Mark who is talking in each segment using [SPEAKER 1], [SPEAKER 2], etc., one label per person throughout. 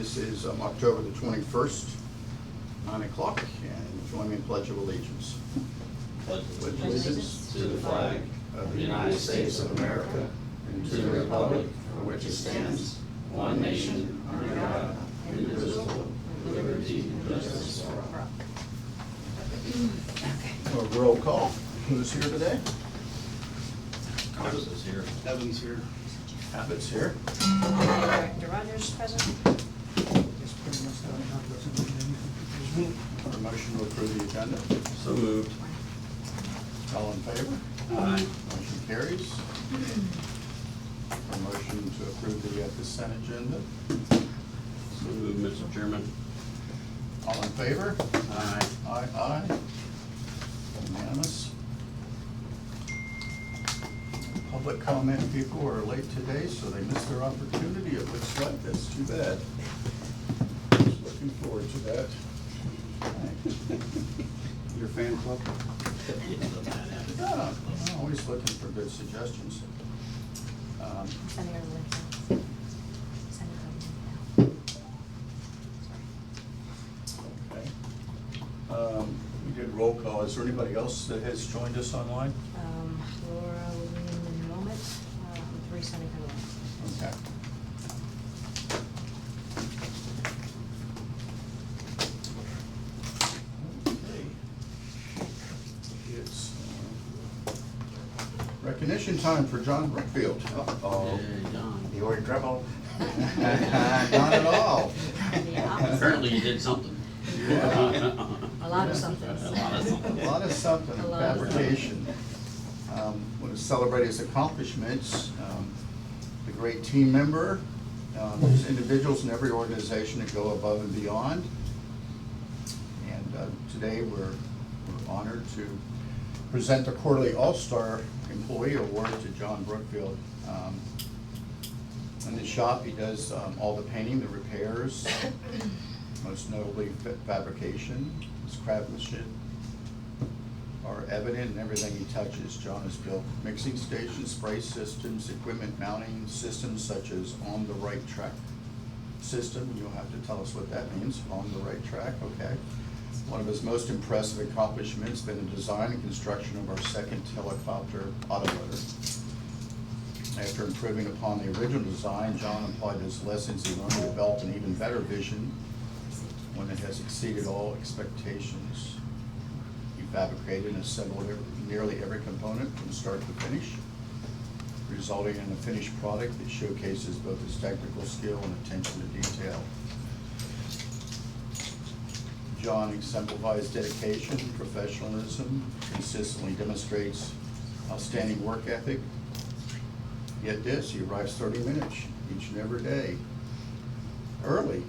[SPEAKER 1] This is October the 21st, 9 o'clock, and join me in Pledge of Allegiance.
[SPEAKER 2] Pledge allegiance to the flag of the United States of America and to the republic for which it stands, one nation, under God, indivisible, with liberty and justice for all.
[SPEAKER 1] A roll call. Who's here today?
[SPEAKER 2] Congress is here.
[SPEAKER 1] Evan's here. Abbott's here.
[SPEAKER 3] Director Rogers present.
[SPEAKER 1] A motion to approve the agenda.
[SPEAKER 2] So moved.
[SPEAKER 1] All in favor?
[SPEAKER 2] Aye.
[SPEAKER 1] Motion carries. A motion to approve the consent agenda.
[SPEAKER 2] So moved, Mr. Chairman.
[SPEAKER 1] All in favor?
[SPEAKER 2] Aye.
[SPEAKER 1] Aye, aye. Unanimous. Public comment people are late today, so they missed their opportunity. It looks like that's too bad. Looking forward to that. Your fan club? Yeah, I'm always looking for good suggestions.
[SPEAKER 3] Send her a link now. Send her a link
[SPEAKER 1] Okay. We did roll call. Is there anybody else that has joined us online?
[SPEAKER 3] now. Laura will be in a moment, resending her link.
[SPEAKER 1] Okay. Okay. It's recognition time for John Brookfield.
[SPEAKER 2] Oh, John.
[SPEAKER 4] You were in trouble.
[SPEAKER 1] Not at all.
[SPEAKER 3] The opposite.
[SPEAKER 2] Apparently you did something.
[SPEAKER 3] A lot of something.
[SPEAKER 2] A lot of something.
[SPEAKER 1] A lot of something,
[SPEAKER 3] A lot of
[SPEAKER 1] fabrication. Want to celebrate his accomplishments, the great team member, there's individuals in every organization that go above and beyond. And today we're honored to present the quarterly All-Star Employee Award to John Brookfield. In the shop, he does all the painting, the repairs, most notably fabrication. His craftsmanship are evident in everything he touches. John has built mixing stations, spray systems, equipment mounting systems such as on the right track system. You'll have to tell us what that means, on the right track, okay. One of his most impressive accomplishments has been the design and construction of our second helicopter autoloader. After improving upon the original design, John applied his lessons he learned to develop an even better vision, one that has exceeded all expectations. He fabricated and assembled nearly every component from start to finish, resulting in a finished product that showcases both his technical skill and attention to detail. John exemplifies dedication, professionalism, consistently demonstrates outstanding work ethic. Get this, he arrives 30 minutes each and every day, early,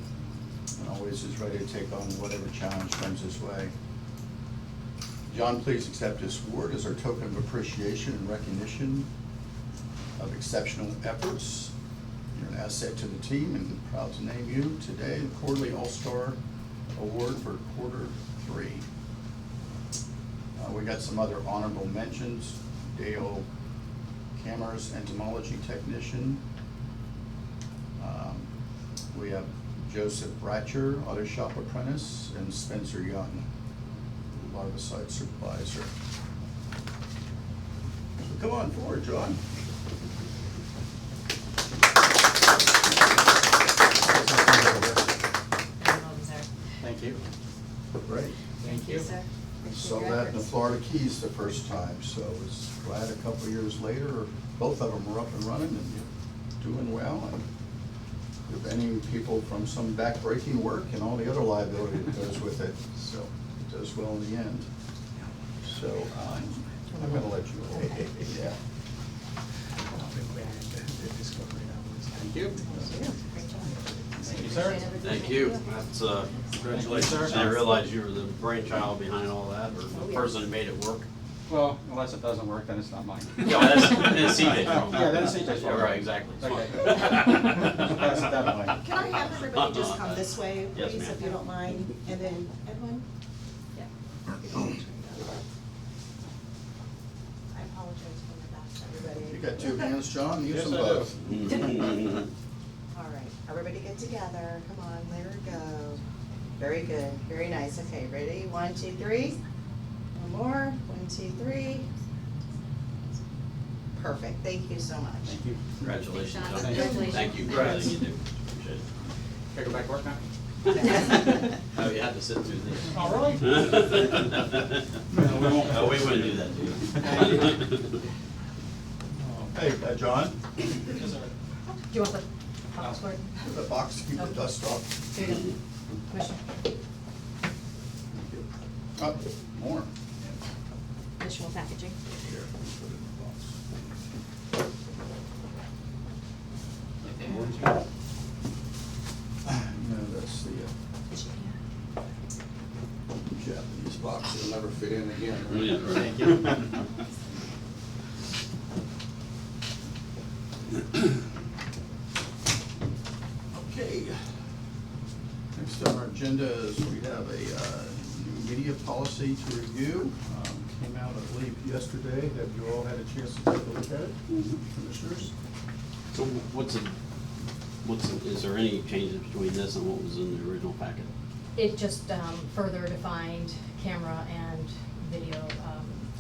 [SPEAKER 1] and always is ready to take on whatever challenge comes his way. John, please accept this award as our token of appreciation and recognition of exceptional efforts. You're an asset to the team, and proud to name you today the Quarterly All-Star Award for Quarter 3. We got some other honorable mentions. Dale Cameras Entomology Technician. We have Joseph Bratcher, Auto Shop Apprentice, and Spencer Young, Larvicide Supervisor. So come on forward, John.
[SPEAKER 4] Thank you.
[SPEAKER 1] Great.
[SPEAKER 4] Thank you.
[SPEAKER 3] Sir.
[SPEAKER 1] Saw that in the Florida Keys the first time, so I was glad a couple of years later, both of them were up and running and you're doing well and preventing people from some back-breaking work and all the other liability that goes with it. So it does well in the end. So I'm going to let you go. Yeah.
[SPEAKER 4] Thank you.
[SPEAKER 3] Great job.
[SPEAKER 4] Thank you, sir.
[SPEAKER 2] Thank you. That's,
[SPEAKER 4] Congratulations, sir.
[SPEAKER 2] I didn't realize you were the brainchild behind all that, or the person who made it work.
[SPEAKER 4] Well, unless it doesn't work, then it's not mine.
[SPEAKER 2] Yeah, that's CJ's fault.
[SPEAKER 4] Yeah, that's CJ's fault.
[SPEAKER 2] Yeah, right, exactly. It's
[SPEAKER 4] Okay.
[SPEAKER 2] fine.
[SPEAKER 4] Pass it that way.
[SPEAKER 5] Can I have everybody just come this way,
[SPEAKER 2] Yes,
[SPEAKER 5] please,
[SPEAKER 2] ma'am.
[SPEAKER 5] if you don't mind? And then Edwin? Yeah. I apologize for the back, everybody.
[SPEAKER 1] You got two hands, John? Use
[SPEAKER 4] Yes,
[SPEAKER 1] them
[SPEAKER 4] I do.
[SPEAKER 1] both.
[SPEAKER 5] All right, everybody get together. Come on, there we go. Very good, very nice. Okay, ready? 1, 2, 3. One more. 1, 2, 3. Perfect. Thank you so much.
[SPEAKER 4] Thank you.
[SPEAKER 2] Congratulations,
[SPEAKER 3] Thanks,
[SPEAKER 2] John.
[SPEAKER 3] John. Congratulations.
[SPEAKER 2] Thank you for
[SPEAKER 4] Congrats.
[SPEAKER 2] everything you do. Appreciate it.
[SPEAKER 4] Can I go back to work now?
[SPEAKER 2] Oh, you have to sit through this.
[SPEAKER 4] Oh, really?
[SPEAKER 2] No,
[SPEAKER 4] we won't.
[SPEAKER 2] Oh, we wouldn't do that to you.
[SPEAKER 1] Hey, John,
[SPEAKER 3] Do you want the box for it?
[SPEAKER 1] the box to keep the dust off.
[SPEAKER 3] Here you go. Commissioner,
[SPEAKER 1] Oh, more.
[SPEAKER 3] additional packaging.
[SPEAKER 1] Here, put it in the box. No, that's the Japanese box, it'll never fit in again. right?
[SPEAKER 2] Yeah, right.
[SPEAKER 4] Thank you.
[SPEAKER 1] Okay. Next on our agenda is we have a new media policy to review. Came out, I believe, yesterday. Have you all had a chance to take a look at it, commissioners?
[SPEAKER 2] So is there any changes between this and what was in the original packet?
[SPEAKER 3] It just further defined camera and video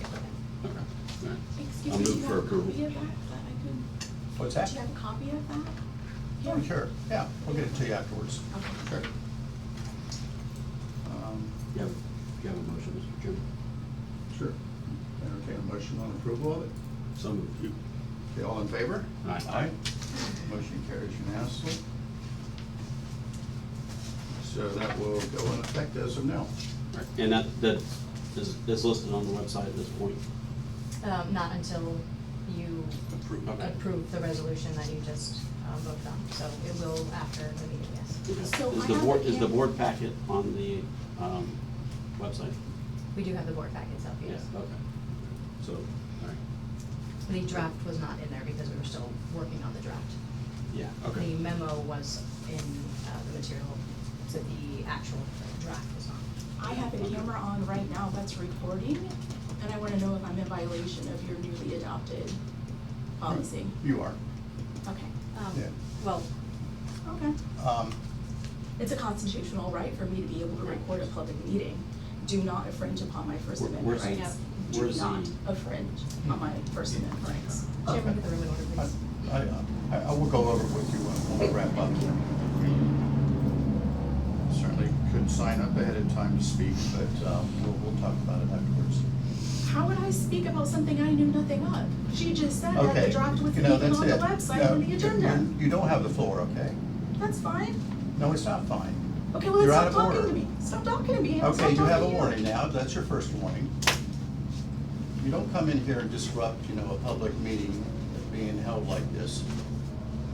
[SPEAKER 3] equipment.
[SPEAKER 2] Okay, all right.
[SPEAKER 6] Excuse
[SPEAKER 2] I'll
[SPEAKER 6] me, do
[SPEAKER 2] move
[SPEAKER 6] you
[SPEAKER 2] for
[SPEAKER 6] have a
[SPEAKER 2] approval.
[SPEAKER 6] copy of that, that I could,
[SPEAKER 1] What's
[SPEAKER 6] do
[SPEAKER 1] that?
[SPEAKER 6] you have a copy of that?
[SPEAKER 1] Oh, sure, yeah, we'll get it to you afterwards.
[SPEAKER 6] Okay.
[SPEAKER 1] Sure.
[SPEAKER 2] You have a motion, Mr. Chairman?
[SPEAKER 1] Sure. Entertain a motion on approval of it.
[SPEAKER 2] So moved.
[SPEAKER 1] Okay, all in favor?
[SPEAKER 2] Aye.
[SPEAKER 1] Motion carries unanimously. So that will go in effect as of now.
[SPEAKER 2] All right. And that is listed on the website at this point?
[SPEAKER 3] Not until you
[SPEAKER 2] Approve, okay.
[SPEAKER 3] approve the resolution that you just voted on. So it will after the meeting, yes.
[SPEAKER 2] Okay.
[SPEAKER 6] So
[SPEAKER 2] Is
[SPEAKER 6] I
[SPEAKER 2] the
[SPEAKER 6] have
[SPEAKER 2] board,
[SPEAKER 6] a
[SPEAKER 2] is the
[SPEAKER 6] cam-
[SPEAKER 2] board packet on the website?
[SPEAKER 3] We do have the board packets up, yes.
[SPEAKER 2] Okay. So, all right.
[SPEAKER 3] The draft was not in there because we were still working on the draft.
[SPEAKER 2] Yeah,
[SPEAKER 3] The
[SPEAKER 2] okay.
[SPEAKER 3] memo was in the material, so the actual draft was not.
[SPEAKER 6] I have a camera on right now that's recording, and I wanna know if I'm in violation of your newly adopted policy.
[SPEAKER 1] You are.
[SPEAKER 6] Okay,
[SPEAKER 1] Yeah.
[SPEAKER 3] Well,
[SPEAKER 6] okay.
[SPEAKER 1] Um,
[SPEAKER 6] It's a constitutional right for me to be able to record a public meeting. Do not infringe upon my First
[SPEAKER 2] Where-
[SPEAKER 6] Amendment
[SPEAKER 2] where's the-
[SPEAKER 6] rights.
[SPEAKER 2] where's
[SPEAKER 6] Do not
[SPEAKER 2] the-
[SPEAKER 6] infringe on my First Amendment rights.
[SPEAKER 3] Chairman, get the room in order, please.
[SPEAKER 1] I will go over it with you when we wrap up. Certainly could sign up ahead of time to speak, but we'll talk about it afterwards.
[SPEAKER 6] How would I speak about something I knew nothing of? She just said that
[SPEAKER 1] Okay,
[SPEAKER 6] the draft was
[SPEAKER 1] you
[SPEAKER 6] even
[SPEAKER 1] know,
[SPEAKER 6] on
[SPEAKER 1] that's
[SPEAKER 6] the
[SPEAKER 1] it.
[SPEAKER 6] website
[SPEAKER 1] No,
[SPEAKER 6] on the agenda.
[SPEAKER 1] You don't have the floor, okay?
[SPEAKER 6] That's fine.
[SPEAKER 1] No, it's not fine.
[SPEAKER 6] Okay, well,
[SPEAKER 1] You're
[SPEAKER 6] then
[SPEAKER 1] out
[SPEAKER 6] stop
[SPEAKER 1] of
[SPEAKER 6] talking
[SPEAKER 1] order.
[SPEAKER 6] to me. Stop talking to me. and I'll
[SPEAKER 1] Okay,
[SPEAKER 6] stop
[SPEAKER 1] you have a
[SPEAKER 6] talking to
[SPEAKER 1] warning now, that's your first warning. You don't come in here and disrupt, a public meeting being held like this.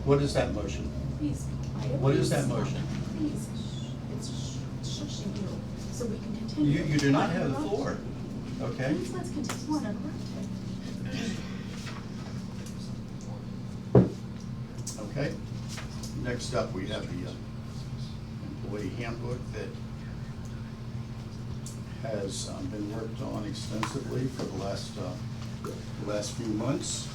[SPEAKER 1] What is that motion?
[SPEAKER 6] Please, be quiet.
[SPEAKER 1] What is
[SPEAKER 6] Please
[SPEAKER 1] that
[SPEAKER 6] stop.
[SPEAKER 1] motion?
[SPEAKER 6] Please, it's shushing you, so we can continue.
[SPEAKER 1] You do not have the
[SPEAKER 6] Uninterrupted.
[SPEAKER 1] floor, okay?
[SPEAKER 6] Please, let's continue uninterrupted.
[SPEAKER 1] Okay. Next up, we have the employee handbook that has been worked on extensively for the last few months.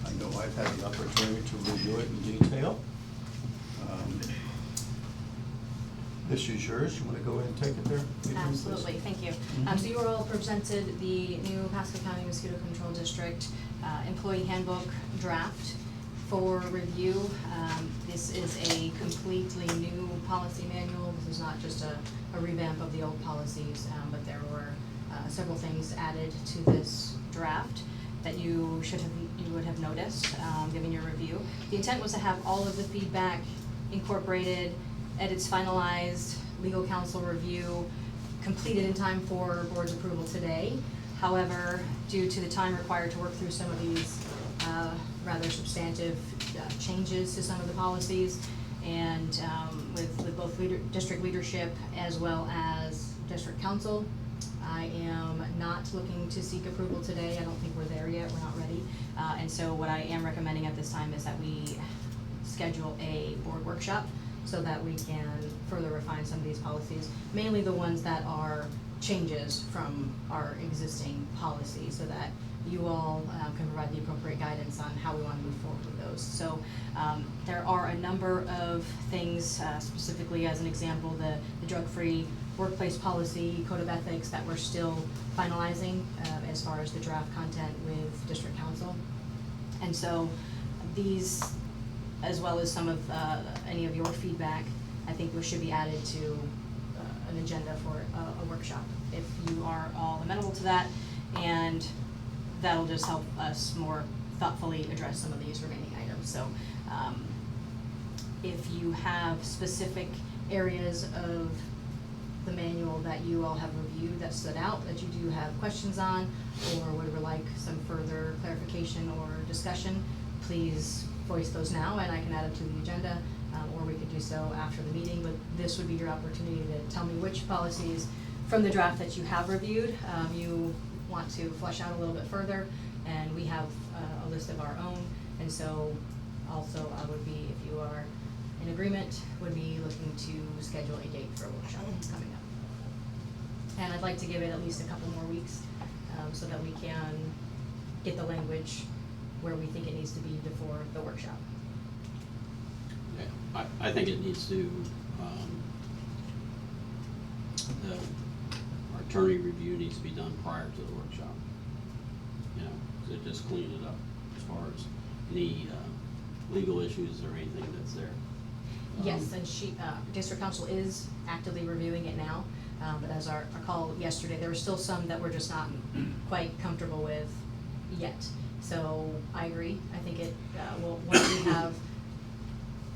[SPEAKER 1] I know I've had the opportunity to review it in detail. This is yours. You want to go ahead and take it there? Adrian, please?
[SPEAKER 3] Absolutely, thank you.
[SPEAKER 1] Mhm.
[SPEAKER 3] So you were all presented the new Pasco County Mosquito Control District Employee Handbook draft for review. This is a completely new policy manual. This is not just a revamp of the old policies, but there were several things added to this draft that you would have noticed, given your review. The intent was to have all of the feedback incorporated, edits finalized, legal counsel review, completed in time for board's approval today. However, due to the time required to work through some of these rather substantive changes to some of the policies, and with both district leadership as well as district council, I am not looking to seek approval today. I don't think we're there yet, we're not ready. And so what I am recommending at this time is that we schedule a board workshop so that we can further refine some of these policies, mainly the ones that are changes from our existing policy, so that you all can provide the appropriate guidance guidance on how we want to move forward with those. So there are a number of things, specifically as an example, the drug-free workplace policy, code of ethics that we're still finalizing as far as the draft content with district council. And so these, as well as some of any of your feedback, I think should be added to an agenda for a workshop, if you are all amenable to that, and that'll just help us more thoughtfully address some of these remaining items. So if you have specific areas of the manual that you all have reviewed that stood out, that you do have questions on, or would like some further clarification or discussion, please voice those now and I can add them to the agenda, or we could do so after the meeting. But this would be your opportunity to tell me which policies from the draft that you have reviewed you want to flesh out a little bit further, and we have a list of our own. And so also I would be, if you are in agreement, would be looking to schedule a date for a workshop coming up. And I'd like to give it at least a couple more weeks so that we can get the language where we think it needs to be before the workshop.
[SPEAKER 2] Yeah, I think it needs to, our attorney review needs to be done prior to the workshop. You know, to just clean it up as far as any legal issues or anything that's there.
[SPEAKER 3] Yes, and district council is actively reviewing it now, but as our call yesterday, there were still some that we're just not quite comfortable with yet. So I agree, I think it will, once we have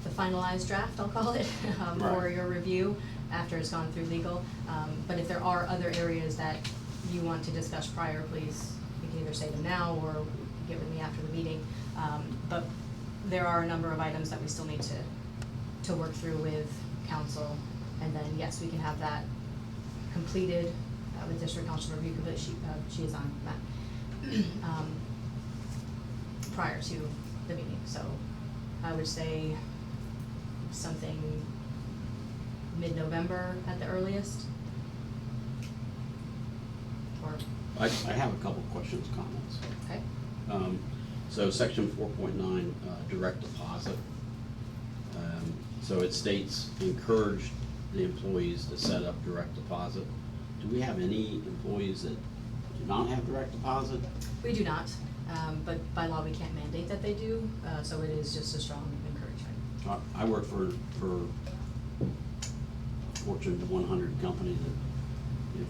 [SPEAKER 3] the finalized draft, I'll call it, for
[SPEAKER 2] Right.
[SPEAKER 3] your review after it's gone through legal. But if there are other areas that you want to discuss prior, please, you can either say them now or give them to me after the meeting. But there are a number of items that we still need to work through with council, and then yes, we can have that completed with district council review complete. She is on that prior to the meeting. So I would say something mid-November at the earliest. Or
[SPEAKER 2] I have a couple questions, comments.
[SPEAKER 3] okay.
[SPEAKER 2] So section 4.9, direct deposit. So it states encourage the employees to set up direct deposit. Do we have any employees that do not have direct deposit?
[SPEAKER 3] We do not, but by law we can't mandate that they do, so it is just a strong encouragement.
[SPEAKER 2] I work for a Fortune 100 company that if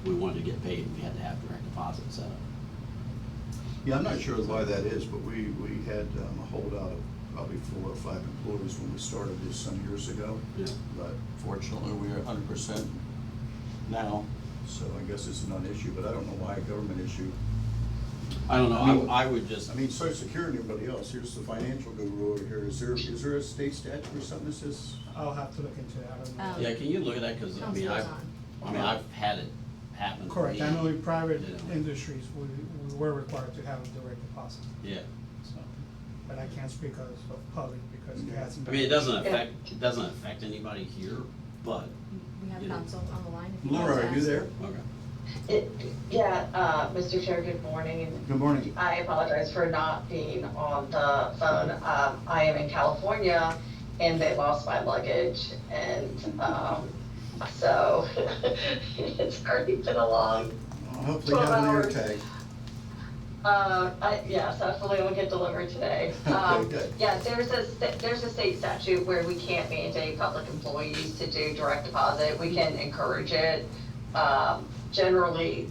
[SPEAKER 2] we wanted to get paid, we had to have direct deposit set up.
[SPEAKER 1] Yeah, I'm not sure why that is, but we had a holdout of probably 4 or 5 employees when we started this some years ago.
[SPEAKER 2] Yeah.
[SPEAKER 1] But fortunately, we're 100% now, so I guess it's not an issue, but I don't know why a government issue.
[SPEAKER 2] I don't know, I would just,
[SPEAKER 1] I mean, Social Security and everybody else, here's the financial guru over here. Is there a state statute or something that says?
[SPEAKER 7] I'll have to look into it, I don't know.
[SPEAKER 2] yeah, can you look at that, cause I mean,
[SPEAKER 3] Council's on.
[SPEAKER 2] I've had it happen to
[SPEAKER 7] Correct,
[SPEAKER 2] me.
[SPEAKER 7] I know in private
[SPEAKER 2] you know.
[SPEAKER 7] industries, we were required to have a direct deposit,
[SPEAKER 2] Yeah,
[SPEAKER 7] so, but I can't speak of public because it hasn't.
[SPEAKER 2] I mean, it doesn't affect anybody here, but,
[SPEAKER 3] We have
[SPEAKER 2] You know.
[SPEAKER 3] council on the line. If you'd
[SPEAKER 1] Laura,
[SPEAKER 3] like to
[SPEAKER 1] are you
[SPEAKER 3] ask.
[SPEAKER 1] there?
[SPEAKER 2] okay.
[SPEAKER 8] Mr. Chair, good morning.
[SPEAKER 1] Good morning.
[SPEAKER 8] I apologize for not being on the phone. I am in California and they lost my luggage, and so it's already been a long
[SPEAKER 1] Hopefully
[SPEAKER 8] 12
[SPEAKER 1] have an
[SPEAKER 8] hours.
[SPEAKER 1] AirTag.
[SPEAKER 8] Yes, hopefully it will get delivered today.
[SPEAKER 1] Okay, good.
[SPEAKER 8] Yeah, there's a state statute where we can't mandate public employees to do direct deposit. We can encourage it. Generally,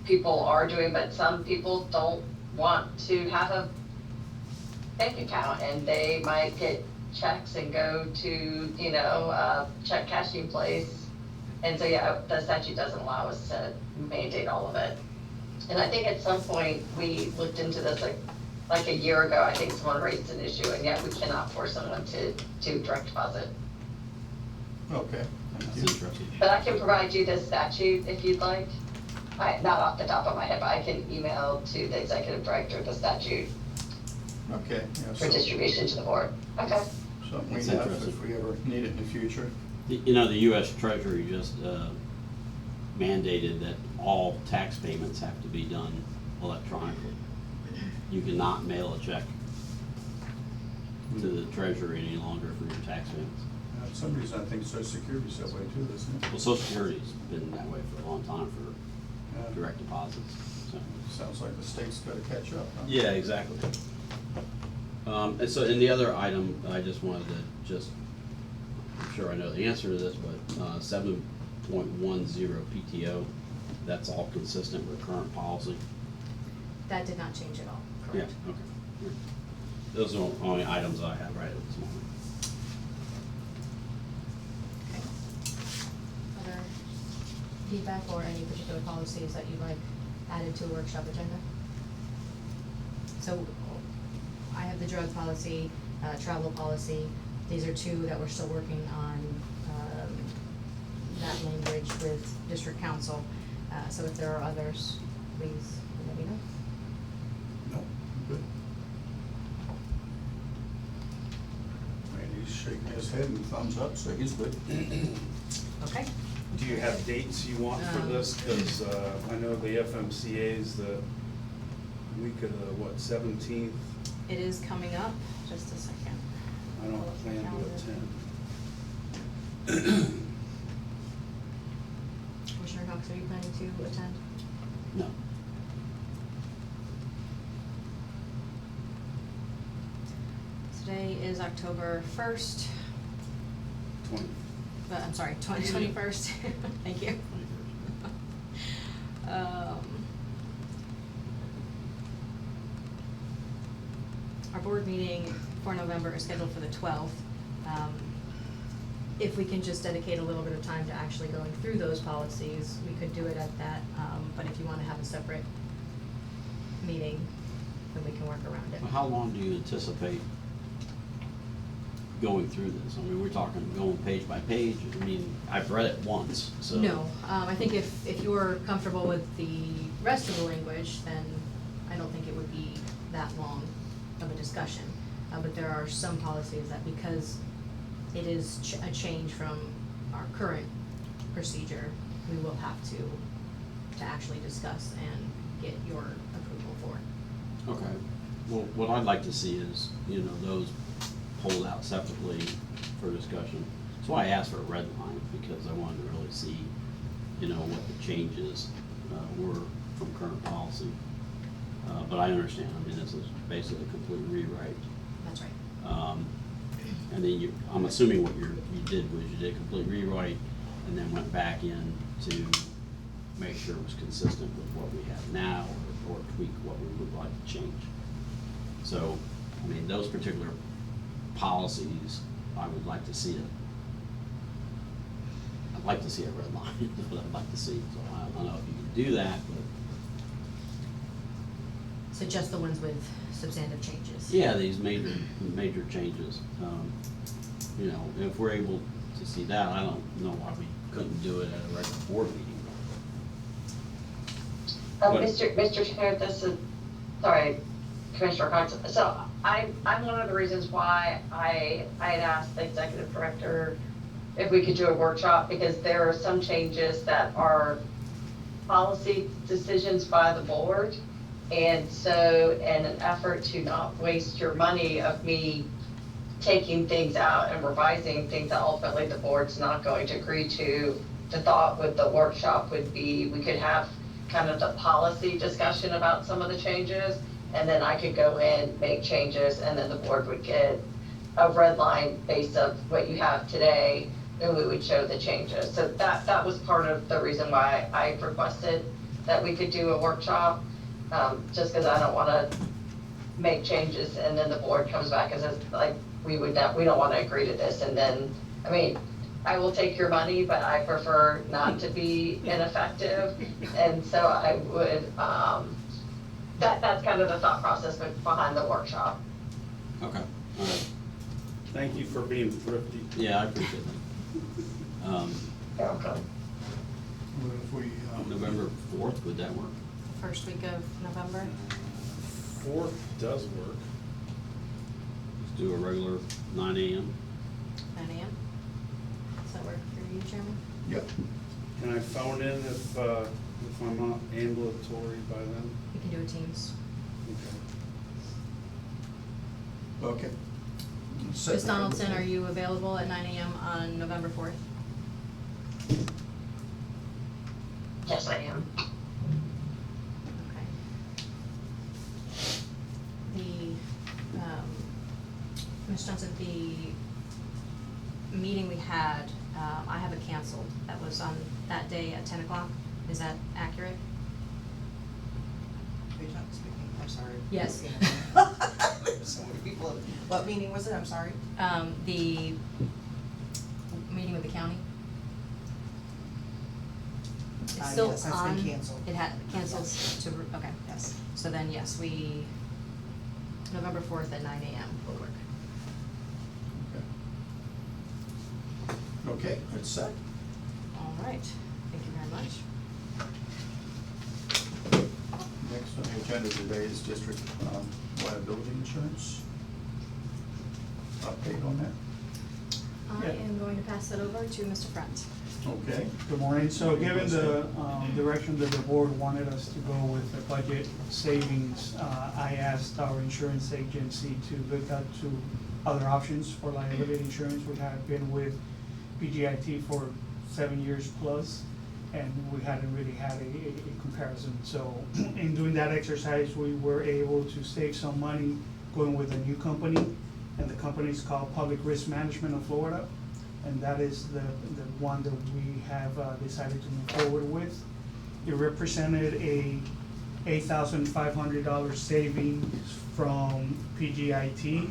[SPEAKER 8] people are doing, but some people don't want to have a bank account, and they might get checks and go to, check cashing place. And so, yeah, the statute doesn't allow us to mandate all of it. And I think at some point, we looked into this like a year ago, I think someone raised an issue, and yet we cannot force someone to do direct deposit.
[SPEAKER 1] Okay,
[SPEAKER 2] That's
[SPEAKER 1] thank you.
[SPEAKER 2] interesting.
[SPEAKER 8] But I can provide you this statute if you'd like. Not off the top of my head, but I can email to the executive director the statute
[SPEAKER 1] Okay. Yeah,
[SPEAKER 8] for
[SPEAKER 1] so-
[SPEAKER 8] distribution to the board. Okay.
[SPEAKER 1] Something we
[SPEAKER 2] That's
[SPEAKER 1] have
[SPEAKER 2] interesting.
[SPEAKER 1] if we ever need it in the future.
[SPEAKER 2] You know, the US Treasury just mandated that all tax payments have to be done electronically. you cannot mail a check to the treasurer any longer for your tax payments.
[SPEAKER 1] For some reason, I think Social Security's that way too, isn't it?
[SPEAKER 2] Well, Social Security's been that way for a long time for
[SPEAKER 1] Yeah.
[SPEAKER 2] direct deposits, so.
[SPEAKER 1] Sounds like the state's gotta catch up, huh?
[SPEAKER 2] Yeah, exactly. And so, and the other item, I just wanted to I'm sure I know the answer to this, but 7.10 PTO, that's all consistent with current policy?
[SPEAKER 3] That did not change at all,
[SPEAKER 2] Yeah,
[SPEAKER 3] correct?
[SPEAKER 2] okay. Those are the only items I have right at this moment.
[SPEAKER 3] Okay. Other feedback or any particular policies that you'd like added to a workshop agenda? So I have the drug policy, travel policy. These are two that we're still working on, that language with district council. So if there are others, please let me know.
[SPEAKER 1] No, good. Randy's shaking his head and thumbs up, so he's good.
[SPEAKER 3] Okay?
[SPEAKER 9] Do you have dates you want for this? Because I know the FMCA is the week of the, what, 17th?
[SPEAKER 3] It is coming up, just a second.
[SPEAKER 9] I don't plan to attend.
[SPEAKER 3] Commissioner Cox, are you planning to attend?
[SPEAKER 2] No.
[SPEAKER 3] Today is October 1st,
[SPEAKER 9] 20.
[SPEAKER 3] I'm sorry, 21st. Thank you. Our board meeting for November is scheduled for the 12th. If we can just dedicate a little bit of time to actually going through those policies, we could do it at that, but if you want to have a separate meeting, then we can work around it.
[SPEAKER 2] Well, how long do you anticipate going through this? I mean, we're talking going page by page. I mean, I've read it once, so.
[SPEAKER 3] No, I think if you're comfortable with the rest of the language, then I don't think it would be that long of a discussion. But there are some policies that, because it is a change from our current procedure, we will have to actually discuss and get your approval for.
[SPEAKER 2] Okay. Well, what I'd like to see is, those pulled out separately for discussion. That's why I asked for a red line, because I wanted to really see, what the changes were from current policy. But I understand, I mean, this is basically a complete rewrite.
[SPEAKER 3] That's right.
[SPEAKER 2] And then I'm assuming what you did was you did a complete rewrite and then went back in to make sure it was consistent with what we have now, or tweak what we would like to change. So, I mean, those particular policies, I would like to see I'd like to see a red line, is what I'd like to see. So I don't know if you can do that, but.
[SPEAKER 3] So just the ones with substantive changes?
[SPEAKER 2] Yeah, these major changes. If we're able to see that, I don't know why we couldn't do it at a regular board meeting. But-
[SPEAKER 8] Mr. Chair, sorry, Commissioner Cox. So I'm one of the reasons why I had asked the executive director if we could do a workshop, because there are some changes that are policy decisions by the board. And so, in an effort to not waste your money of me taking things out and revising things that ultimately the board's not going to agree to, the thought with the workshop would be we could have kind of the policy discussion about some of the changes, and then I could go in, make changes, and then the board would get a red line based of what you have today, and we would show the changes. So that was part of the reason why I requested that we could do a workshop. Just because I don't want to make changes and then the board comes back and says, like, we don't want to agree to this. And then, I mean, I will take your money, but I prefer not to be ineffective. And so I would, that's kind of the thought process behind the workshop.
[SPEAKER 2] Okay, all right.
[SPEAKER 9] Thank you for being thrifty.
[SPEAKER 2] Yeah, I appreciate that.
[SPEAKER 8] Yeah, okay.
[SPEAKER 1] What if we,
[SPEAKER 2] November 4th, would that work?
[SPEAKER 3] First week of November?
[SPEAKER 9] 4th does work.
[SPEAKER 2] Let's do a regular 9 a.m.
[SPEAKER 3] 9 a.m.? Does that work for you, Chairman?
[SPEAKER 1] yep,
[SPEAKER 9] Can I phone in if I'm not ambulatory by then?
[SPEAKER 3] You can do a Teams.
[SPEAKER 9] Okay.
[SPEAKER 1] Okay.
[SPEAKER 3] Ms. Donaldson, are you available at 9 AM on November 4th?
[SPEAKER 8] Yes, I am.
[SPEAKER 3] Okay. Ms. Johnson, the meeting we had, I have it canceled. That was on that day at 10 o'clock. Is that accurate?
[SPEAKER 5] Are you not speaking? I'm sorry.
[SPEAKER 3] Yes.
[SPEAKER 5] There's so many people. What meeting was it? I'm sorry.
[SPEAKER 3] The meeting with the county? It's still
[SPEAKER 5] Yes, that's been
[SPEAKER 3] on.
[SPEAKER 5] canceled.
[SPEAKER 3] It had canceled to, okay.
[SPEAKER 5] Yes.
[SPEAKER 3] So then, yes, November 4th at 9 AM will work.
[SPEAKER 1] Okay, that's set.
[SPEAKER 3] All right, thank you very much.
[SPEAKER 1] Next on the agenda today is district liability insurance. Update on that?
[SPEAKER 3] I
[SPEAKER 7] Yeah.
[SPEAKER 3] am going to pass that over to Mr. Friend.
[SPEAKER 1] Okay.
[SPEAKER 7] Good morning. So given the direction that the board wanted us to go with the budget savings, I asked our insurance agency to look at to other options for liability insurance. We have been with PGIT for 7 years plus, and we hadn't really had a comparison. So in doing that exercise, we were able to save some money going with a new company, and the company is called Public Risk Management of Florida. And that is the one that we have decided to move forward with. It represented a $8,500 savings from PGIT,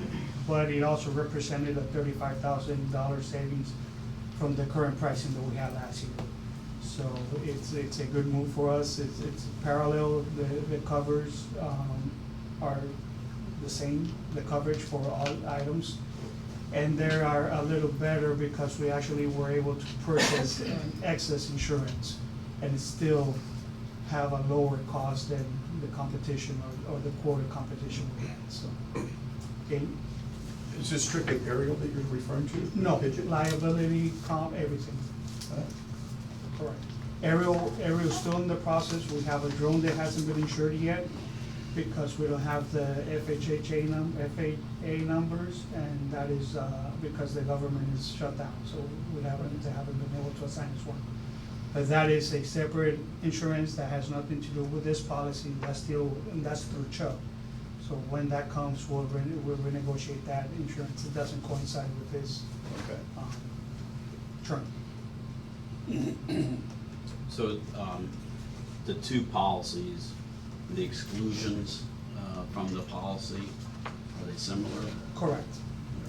[SPEAKER 7] but it also represented a $35,000 savings from the current pricing that we had last year. So it's a good move for us. It's parallel. The covers are the same, the coverage for all items. And they are a little better because we actually were able to purchase an excess insurance and still have a lower cost than the competition or the quoted competition we had, so. Okay.
[SPEAKER 1] Is this strictly aerial that you're referring to?
[SPEAKER 7] No,
[SPEAKER 1] Pigeon?
[SPEAKER 7] liability, comp, everything, correct. Aerial's still in the process. We have a drone that hasn't been insured yet because we don't have the FHA numbers, and that is because the government is shut down, so they haven't been able to assign us one. But that is a separate insurance that has nothing to do with this policy. That's through Chubb. So when that comes, we'll renegotiate that insurance. It doesn't coincide with this
[SPEAKER 1] Okay.
[SPEAKER 7] term.
[SPEAKER 2] So, the two policies, the exclusions from the policy, are they similar?
[SPEAKER 7] Correct.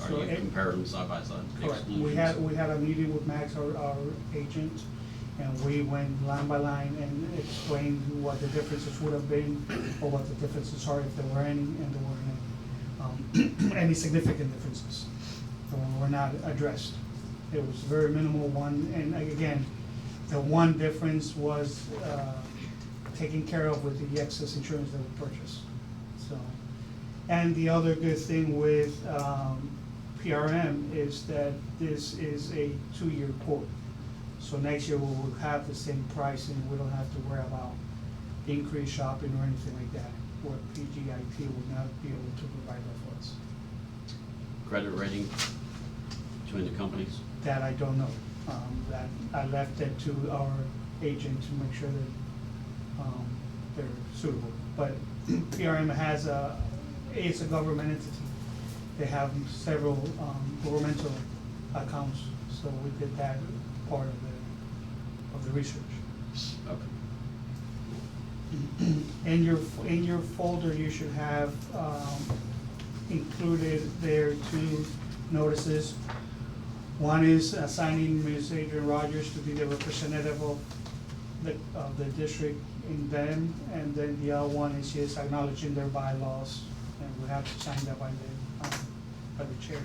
[SPEAKER 2] Or
[SPEAKER 7] So
[SPEAKER 2] you compare them side by side?
[SPEAKER 7] Correct. We
[SPEAKER 2] Exclusions?
[SPEAKER 7] had a meeting with Max, our agent, and we went line by line and explained what the differences would have been, or what the differences are, if there were any, and there weren't any significant differences that were not addressed. It was very minimal one, and again, the one difference was taken care of with the excess insurance that we purchased, so. And the other good thing with PRM is that this is a 2-year quote. So next year we will have the same pricing, we don't have to worry about increased shopping or anything like that, where PGIT will not be able to provide that for us.
[SPEAKER 2] Credit rating between the companies?
[SPEAKER 7] That I don't know. That I left it to our agent to make sure that they're suitable. But PRM it's a government entity. They have several governmental accounts, so we did that part of the research.
[SPEAKER 2] Okay.
[SPEAKER 7] In your folder, you should have included there 2 notices. One is assigning Ms. Adrian Rogers to be the representative of the district in them, and then the other one is just acknowledging their bylaws, and we have to sign that by the chair.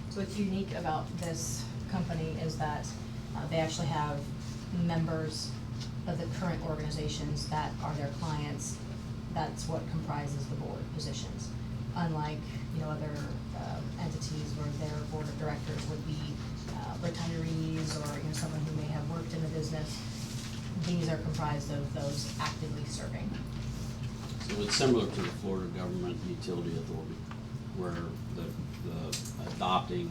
[SPEAKER 3] So what's unique about this company is that they actually have members of the current organizations that are their clients. That's what comprises the board positions. Unlike, other entities where their board of directors would be retirees employees or, someone who may have worked in the business. These are comprised of those actively serving.
[SPEAKER 2] So it's similar to the Florida Government Utility Authority, where the adopting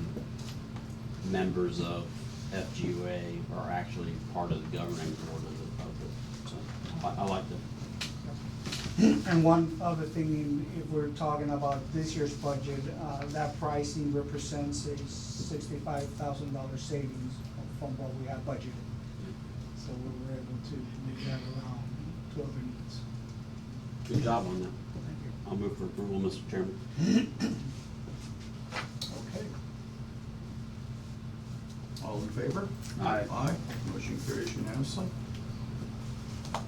[SPEAKER 2] members of FGUA are actually part of the governing board of it. So I like that.
[SPEAKER 7] And one other thing, if we're talking about this year's budget, that pricing represents a $65,000 savings from what we had budgeted. So we were able to move that around to other needs.
[SPEAKER 2] Good job on that.
[SPEAKER 7] Thank you.
[SPEAKER 2] I'll move for approval, Mr. Chairman.
[SPEAKER 1] Okay. All in favor?
[SPEAKER 4] Aye.
[SPEAKER 1] Aye, motion carries unanimously. All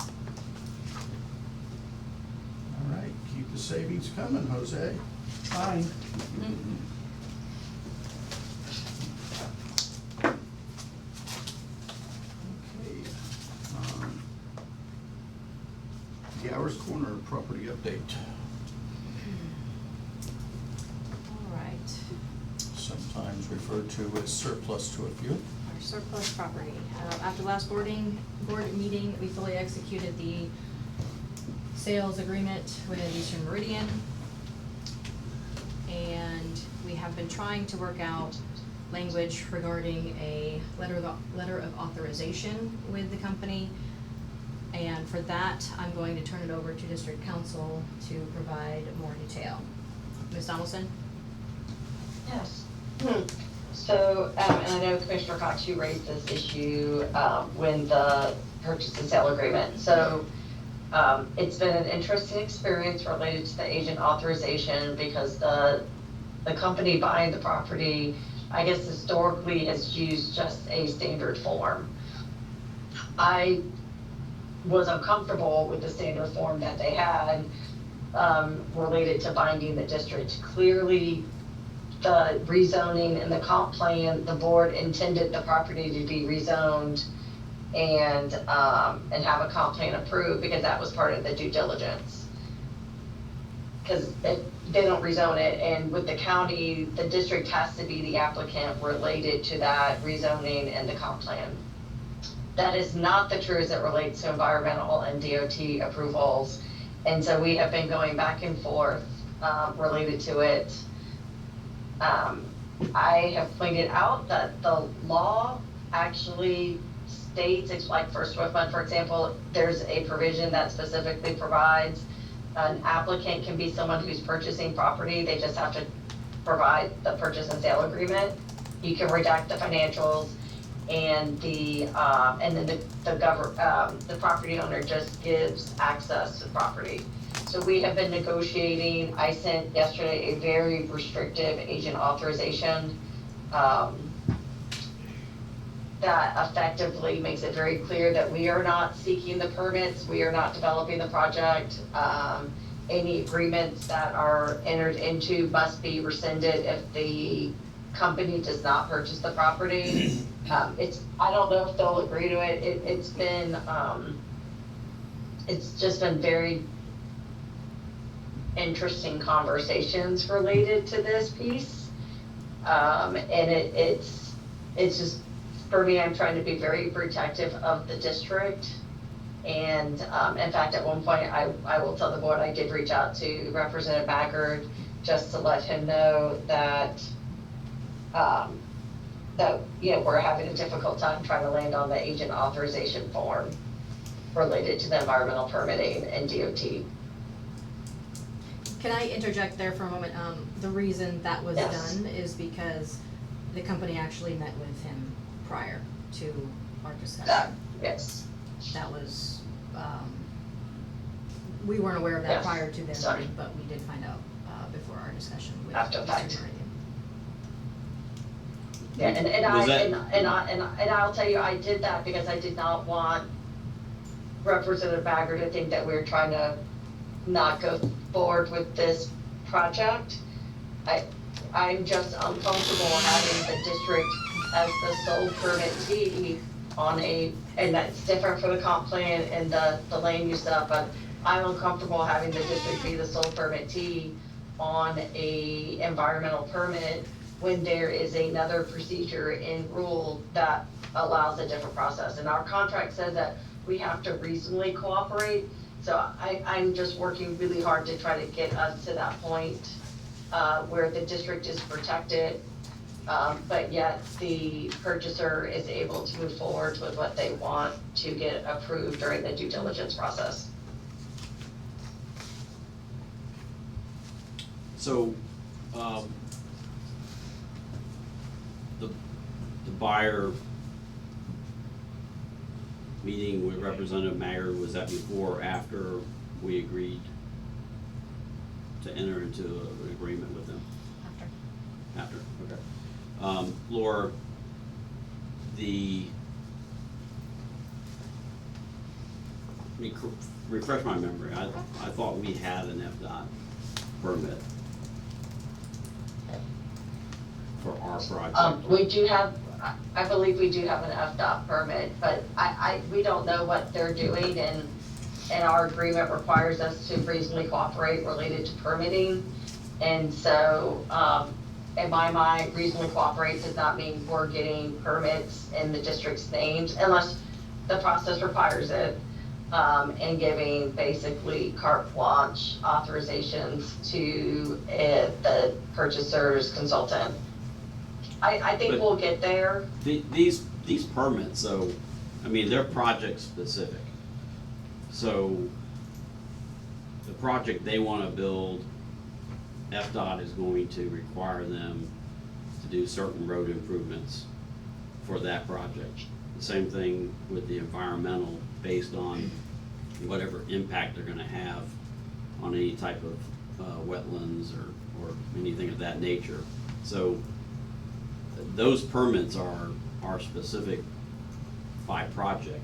[SPEAKER 1] right, keep the savings coming, Jose.
[SPEAKER 7] Trying.
[SPEAKER 1] Okay. The Hours Corner property update,
[SPEAKER 3] All right.
[SPEAKER 1] sometimes referred to as surplus to a few.
[SPEAKER 3] Our surplus property. After last board meeting, we fully executed the sales agreement with Eastern Meridian. And we have been trying to work out language regarding a letter of authorization with the company. And for that, I'm going to turn it over to District Council to provide more detail. Ms. Donaldson?
[SPEAKER 8] Yes. So, and I know Commissioner Cox, you raised this issue, when the purchase and sale agreement. So, it's been an interesting experience related to the agent authorization because the company buying the property, I guess historically has used just a standard form. I was uncomfortable with the standard form that they had, related to binding the district. Clearly, the rezoning and the comp plan, the board intended the property to be rezoned and have a comp plan approved because that was part of the due diligence. Because they don't rezone it, and with the county, the district has to be the applicant related to that rezoning and the comp plan. That is not the truth as it relates to environmental and DOT approvals. And so we have been going back and forth related to it. I have pointed out that the law actually states, it's like for Swiftman, for example, there's a provision that specifically provides an applicant can be someone who's purchasing property. They just have to provide the purchase and sale agreement. You can redact the financials, and then the property owner just gives access to the property. So we have been negotiating. I sent yesterday a very restrictive agent authorization that effectively makes it very clear that we are not seeking the permits, we are not developing the project. Any agreements that are entered into must be rescinded if the company does not purchase the property. I don't know if they'll agree to it. It's just been very interesting conversations related to this piece. And it's just, for me, I'm trying to be very protective of the district. And in fact, at one point, I will tell the board, I did reach out to Representative Baggard just to let him know that we're having a difficult time trying to land on the agent authorization form related to the environmental permitting and DOT.
[SPEAKER 3] Can I interject there for a moment? The reason that was
[SPEAKER 8] Yes.
[SPEAKER 3] done is because the company actually met with him prior to our discussion.
[SPEAKER 8] Yes.
[SPEAKER 3] That was, we weren't aware of that
[SPEAKER 8] Yes.
[SPEAKER 3] prior to this,
[SPEAKER 8] Sorry.
[SPEAKER 3] but we did find out before our discussion with
[SPEAKER 8] After
[SPEAKER 3] Mr.
[SPEAKER 8] fact.
[SPEAKER 3] Meridian.
[SPEAKER 8] Yeah,
[SPEAKER 2] Was that-
[SPEAKER 8] and I'll tell you, I did that because I did not want Representative Bagger to think that we were trying to not go forward with this project. I'm just uncomfortable having the district as the sole permittee on and that's different for the comp plan and the land use stuff, but I'm uncomfortable having the district be the sole permittee on a environmental permit when there is another procedure in rule that allows a different process. And our contract says that we have to reasonably cooperate. So I'm just working really hard to try to get us to that point, where the district is protected, but yet the purchaser is able to move forward with what they want to get approved during the due diligence process.
[SPEAKER 2] So, the buyer meeting with Representative Mayer, was that before or after we agreed to enter into an agreement with them?
[SPEAKER 3] After.
[SPEAKER 2] After, okay. Laura, refresh my memory, I thought we had an FDOT permit for our project.
[SPEAKER 8] We do have, I believe we do have an FDOT permit, but we don't know what they're doing, and our agreement requires us to reasonably cooperate related to permitting. And so, in my mind, reasonably cooperate does not mean we're getting permits in the district's names unless the process requires it, and giving basically carte blanche authorizations to the purchaser's consultant. I think
[SPEAKER 2] But
[SPEAKER 8] we'll get there.
[SPEAKER 2] These permits, so, I mean, they're project specific. So, the project they wanna build, FDOT is going to require them to do certain road improvements for that project. The same thing with the environmental, based on whatever impact they're gonna have on any type of wetlands or anything of that nature. So, those permits are specific by project.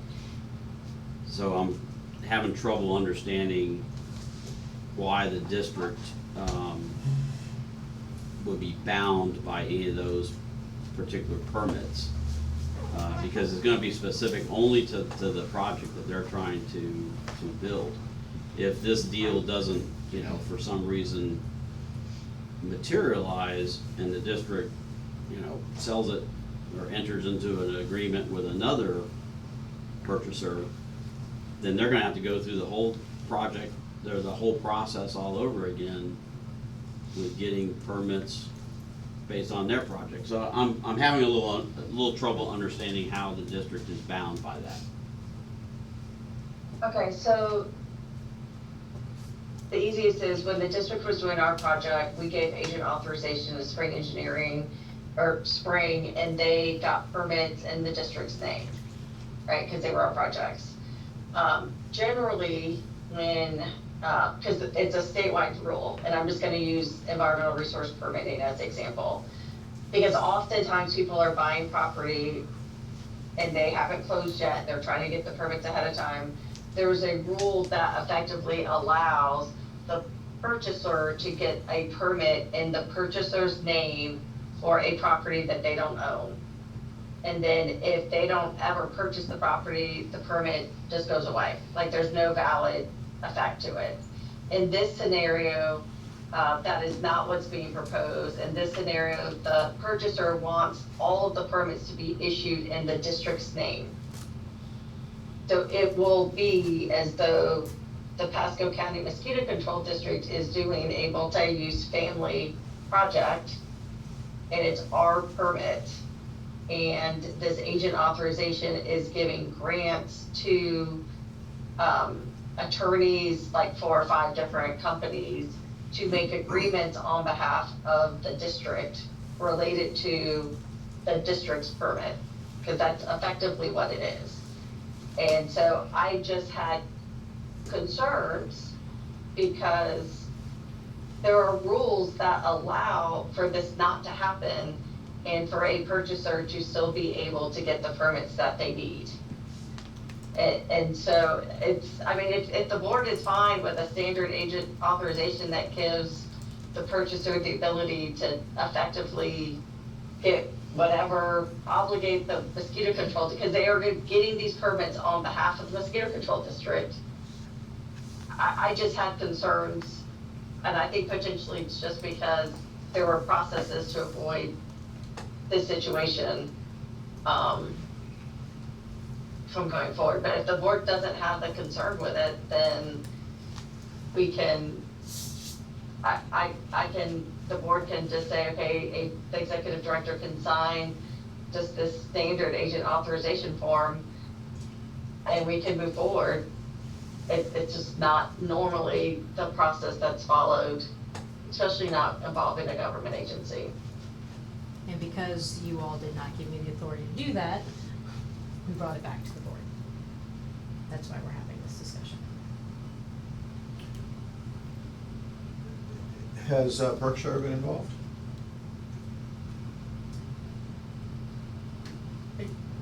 [SPEAKER 2] So I'm having trouble understanding why the district would be bound by any of those particular permits. Because it's gonna be specific only to the project that they're trying to build. If this deal doesn't, for some reason materialize and the district, sells it or enters into an agreement with another purchaser, then they're gonna have to go through the whole project, the whole process all over again with getting permits based on their project. So I'm having a little trouble understanding how the district is bound by that.
[SPEAKER 8] Okay, so the easiest is when the district was doing our project, we gave agent authorization to Spring Engineering, or Spring, and they got permits in the district's name, right, because they were our projects. Generally, when, because it's a statewide rule, and I'm just gonna use environmental resource permitting as example, because oftentimes people are buying property and they haven't closed yet, they're trying to get the permits ahead of time. There's a rule that effectively allows the purchaser to get a permit in the purchaser's name for a property that they don't own. And then if they don't ever purchase the property, the permit just goes away. Like, there's no valid effect to it. In this scenario, that is not what's being proposed. In this scenario, the purchaser wants all of the permits to be issued in the district's name. So it will be as though the Pasco County Mosquito Control District is doing a multi-use family project, and it's our permit. And this agent authorization is giving grants to attorneys, like 4 or 5 different companies, to make agreements on behalf of the district related to the district's permit, because that's effectively what it is. And so I just had concerns because there are rules that allow for this not to happen and for a purchaser to still be able to get the permits that they need. And so if the board is fine with a standard agent authorization that gives the purchaser the ability to effectively get whatever, obligate the mosquito control, because they are getting these permits on behalf of the mosquito control district. I just had concerns, and I think potentially it's just because there were processes to avoid this situation. from going forward. But if the board doesn't have the concern with it, then we can, the board can just say, okay, the executive director can sign just this standard agent authorization form, and we can move forward. It's just not normally the process that's followed, especially not involving a government agency.
[SPEAKER 3] And because you all did not give me the authority to do that, we brought it back to the board. That's why we're having this discussion.
[SPEAKER 1] Has Berkshire been involved?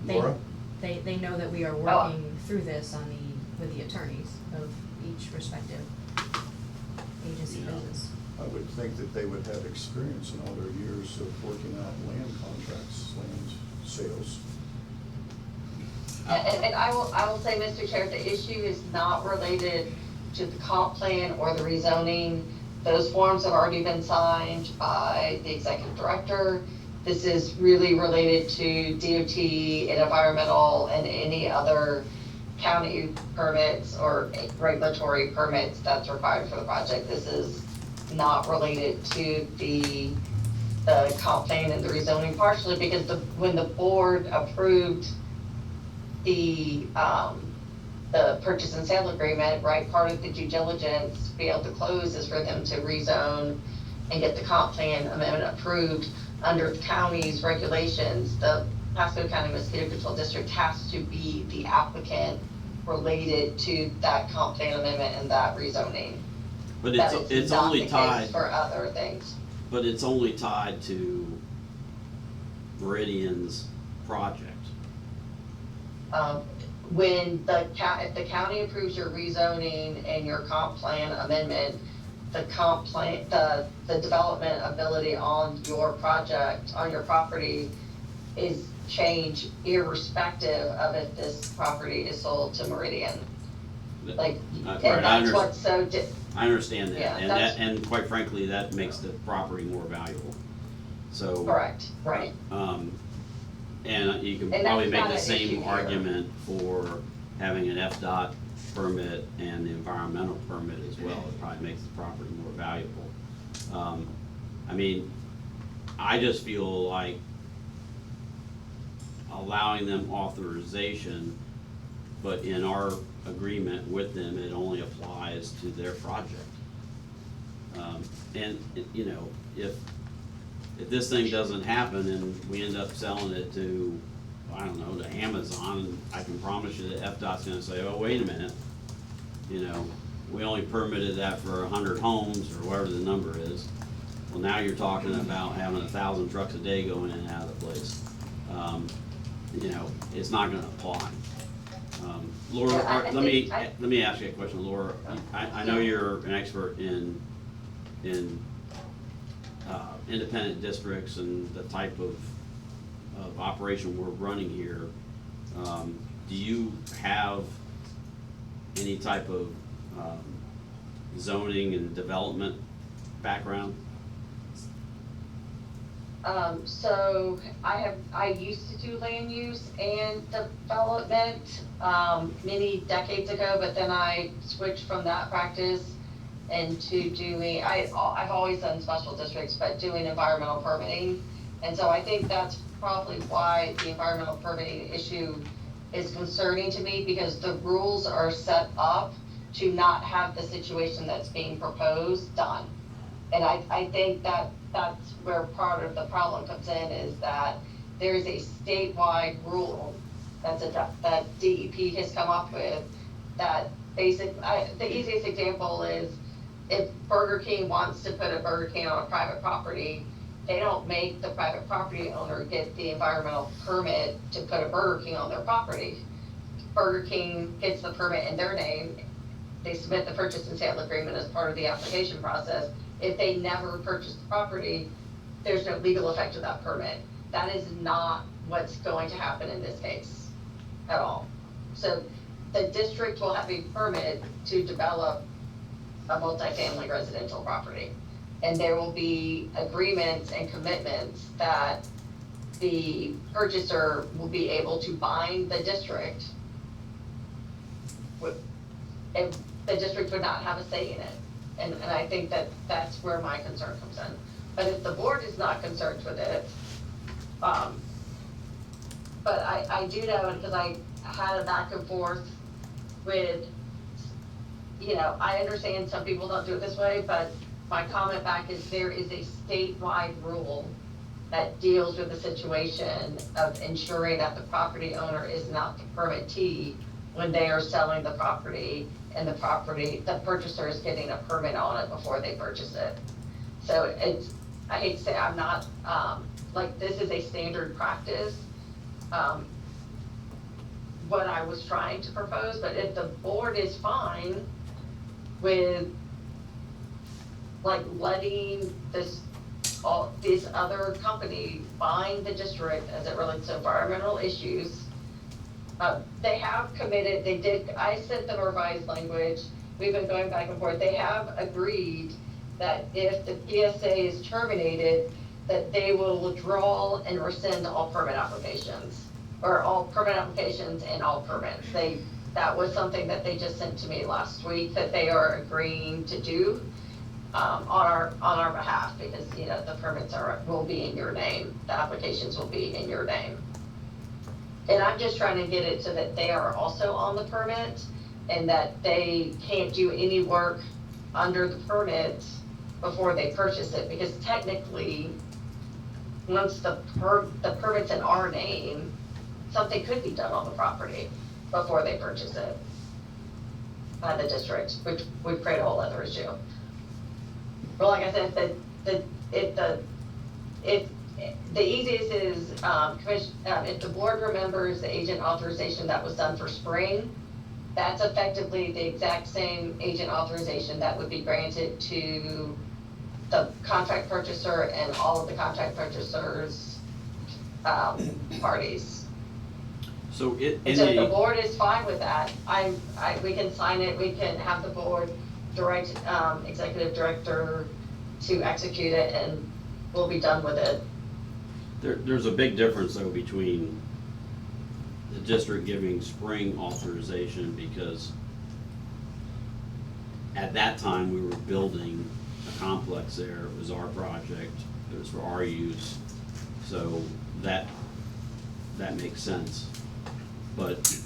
[SPEAKER 1] Laura?
[SPEAKER 3] They know that we are working through this on with the attorneys of each respective agency
[SPEAKER 1] Yeah.
[SPEAKER 3] business.
[SPEAKER 1] I would think that they would have experience in all their years of working out land contracts, land sales.
[SPEAKER 8] And I will say, Mr. Chair, the issue is not related to the comp plan or the rezoning. Those forms have already been signed by the executive director. This is really related to DOT and environmental and any other county permits or regulatory permits that's required for the project. This is not related to the comp plan and the rezoning, partially because when the board approved the purchase and sale agreement, right, part of the due diligence to be able to close is for them to rezone and get the comp plan amendment approved under the county's regulations. The Pasco County Mosquito Control District has to be the applicant related to that comp plan amendment and that rezoning.
[SPEAKER 2] But
[SPEAKER 8] That
[SPEAKER 2] it's
[SPEAKER 8] is not
[SPEAKER 2] only
[SPEAKER 8] the case
[SPEAKER 2] tied,
[SPEAKER 8] for other things.
[SPEAKER 2] but it's only tied to Meridian's project.
[SPEAKER 8] When if the county approves your rezoning and your comp plan amendment, the comp plan, the development ability on your project, on your property is changed irrespective of if this property is sold to Meridian. Like,
[SPEAKER 2] Right,
[SPEAKER 8] and that's what's so
[SPEAKER 2] I understand that,
[SPEAKER 8] Yeah,
[SPEAKER 2] and
[SPEAKER 8] that's-
[SPEAKER 2] and quite frankly, that makes the property more valuable. So.
[SPEAKER 8] correct, right.
[SPEAKER 2] And you can
[SPEAKER 8] And
[SPEAKER 2] probably
[SPEAKER 8] that's
[SPEAKER 2] make
[SPEAKER 8] not
[SPEAKER 2] the
[SPEAKER 8] an
[SPEAKER 2] same
[SPEAKER 8] issue here.
[SPEAKER 2] argument for having an FDOT permit and the environmental permit as well. It probably makes the property more valuable. I mean, I just feel like allowing them authorization, but in our agreement with them, it only applies to their project. And, you know, if this thing doesn't happen and we end up selling it to, I don't know, to Amazon, I can promise you that FDOT's gonna say, oh, wait a minute, you know, we only permitted that for 100 homes or whatever the number is. Well, now you're talking about having 1,000 trucks a day going in and out of the place. You know, it's not gonna apply. Laura,
[SPEAKER 8] Yeah, I think
[SPEAKER 2] let me ask you a question, Laura. I know you're an expert in independent districts and the type of operation we're running here. Do you have any type of zoning and development background?
[SPEAKER 8] So I used to do land use and development, many decades ago, but then I switched from that practice into doing, I've always done special districts, but doing environmental permitting. And so I think that's probably why the environmental permitting issue is concerning to me, because the rules are set up to not have the situation that's being proposed done. And I think that that's where part of the problem comes in, is that there is a statewide rule that DEP has come up with that the easiest example is if Burger King wants to put a Burger King on a private property, they don't make the private property owner get the environmental permit to put a Burger King on their property. Burger King gets the permit in their name, they submit the purchase and sale agreement as part of the application process. If they never purchase the property, there's no legal effect of that permit. That is not what's going to happen in this case at all. So the district will have a permit to develop a multifamily residential property. And there will be agreements and commitments that the purchaser will be able to bind the district if the district would not have a say in it. And I think that that's where my concern comes in. But if the board is not concerned with it, but I do know, because I had a back and forth with, I understand some people don't do it this way, but my comment back is there is a statewide rule that deals with the situation of ensuring that the property owner is not the permittee when they are selling the property, and the purchaser is getting a permit on it before they purchase it. So I hate to say, I'm not, this is a standard practice, what I was trying to propose, but if the board is fine with, letting this other company buying the district as it relates to environmental issues, they have committed, I sent them revised language, we've been going back and forth, they have agreed that if the PSA is terminated, that they will withdraw and rescind all permit applications, or all permit applications and all permits. That was something that they just sent to me last week, that they are agreeing to do, on our behalf, because, the permits will be in your name, the applications will be in your name. And I'm just trying to get it so that they are also on the permit, and that they can't do any work under the permit before they purchase it, because technically, once the permit's in our name, something could be done on the property before they purchase it by the district, which would create a whole other issue. But like I said, the easiest is, if the board remembers the agent authorization that was done for spring, that's effectively the exact same agent authorization that would be granted to the contract purchaser and all of the contract purchasers, parties.
[SPEAKER 2] So
[SPEAKER 8] And so if the board is fine with that, we can sign it, we can have the board direct, executive director to execute it, and we'll be done with it.
[SPEAKER 2] there's a big difference though between the district giving spring authorization, because at that time we were building a complex there. It was our project, it was for our use, so that makes sense. But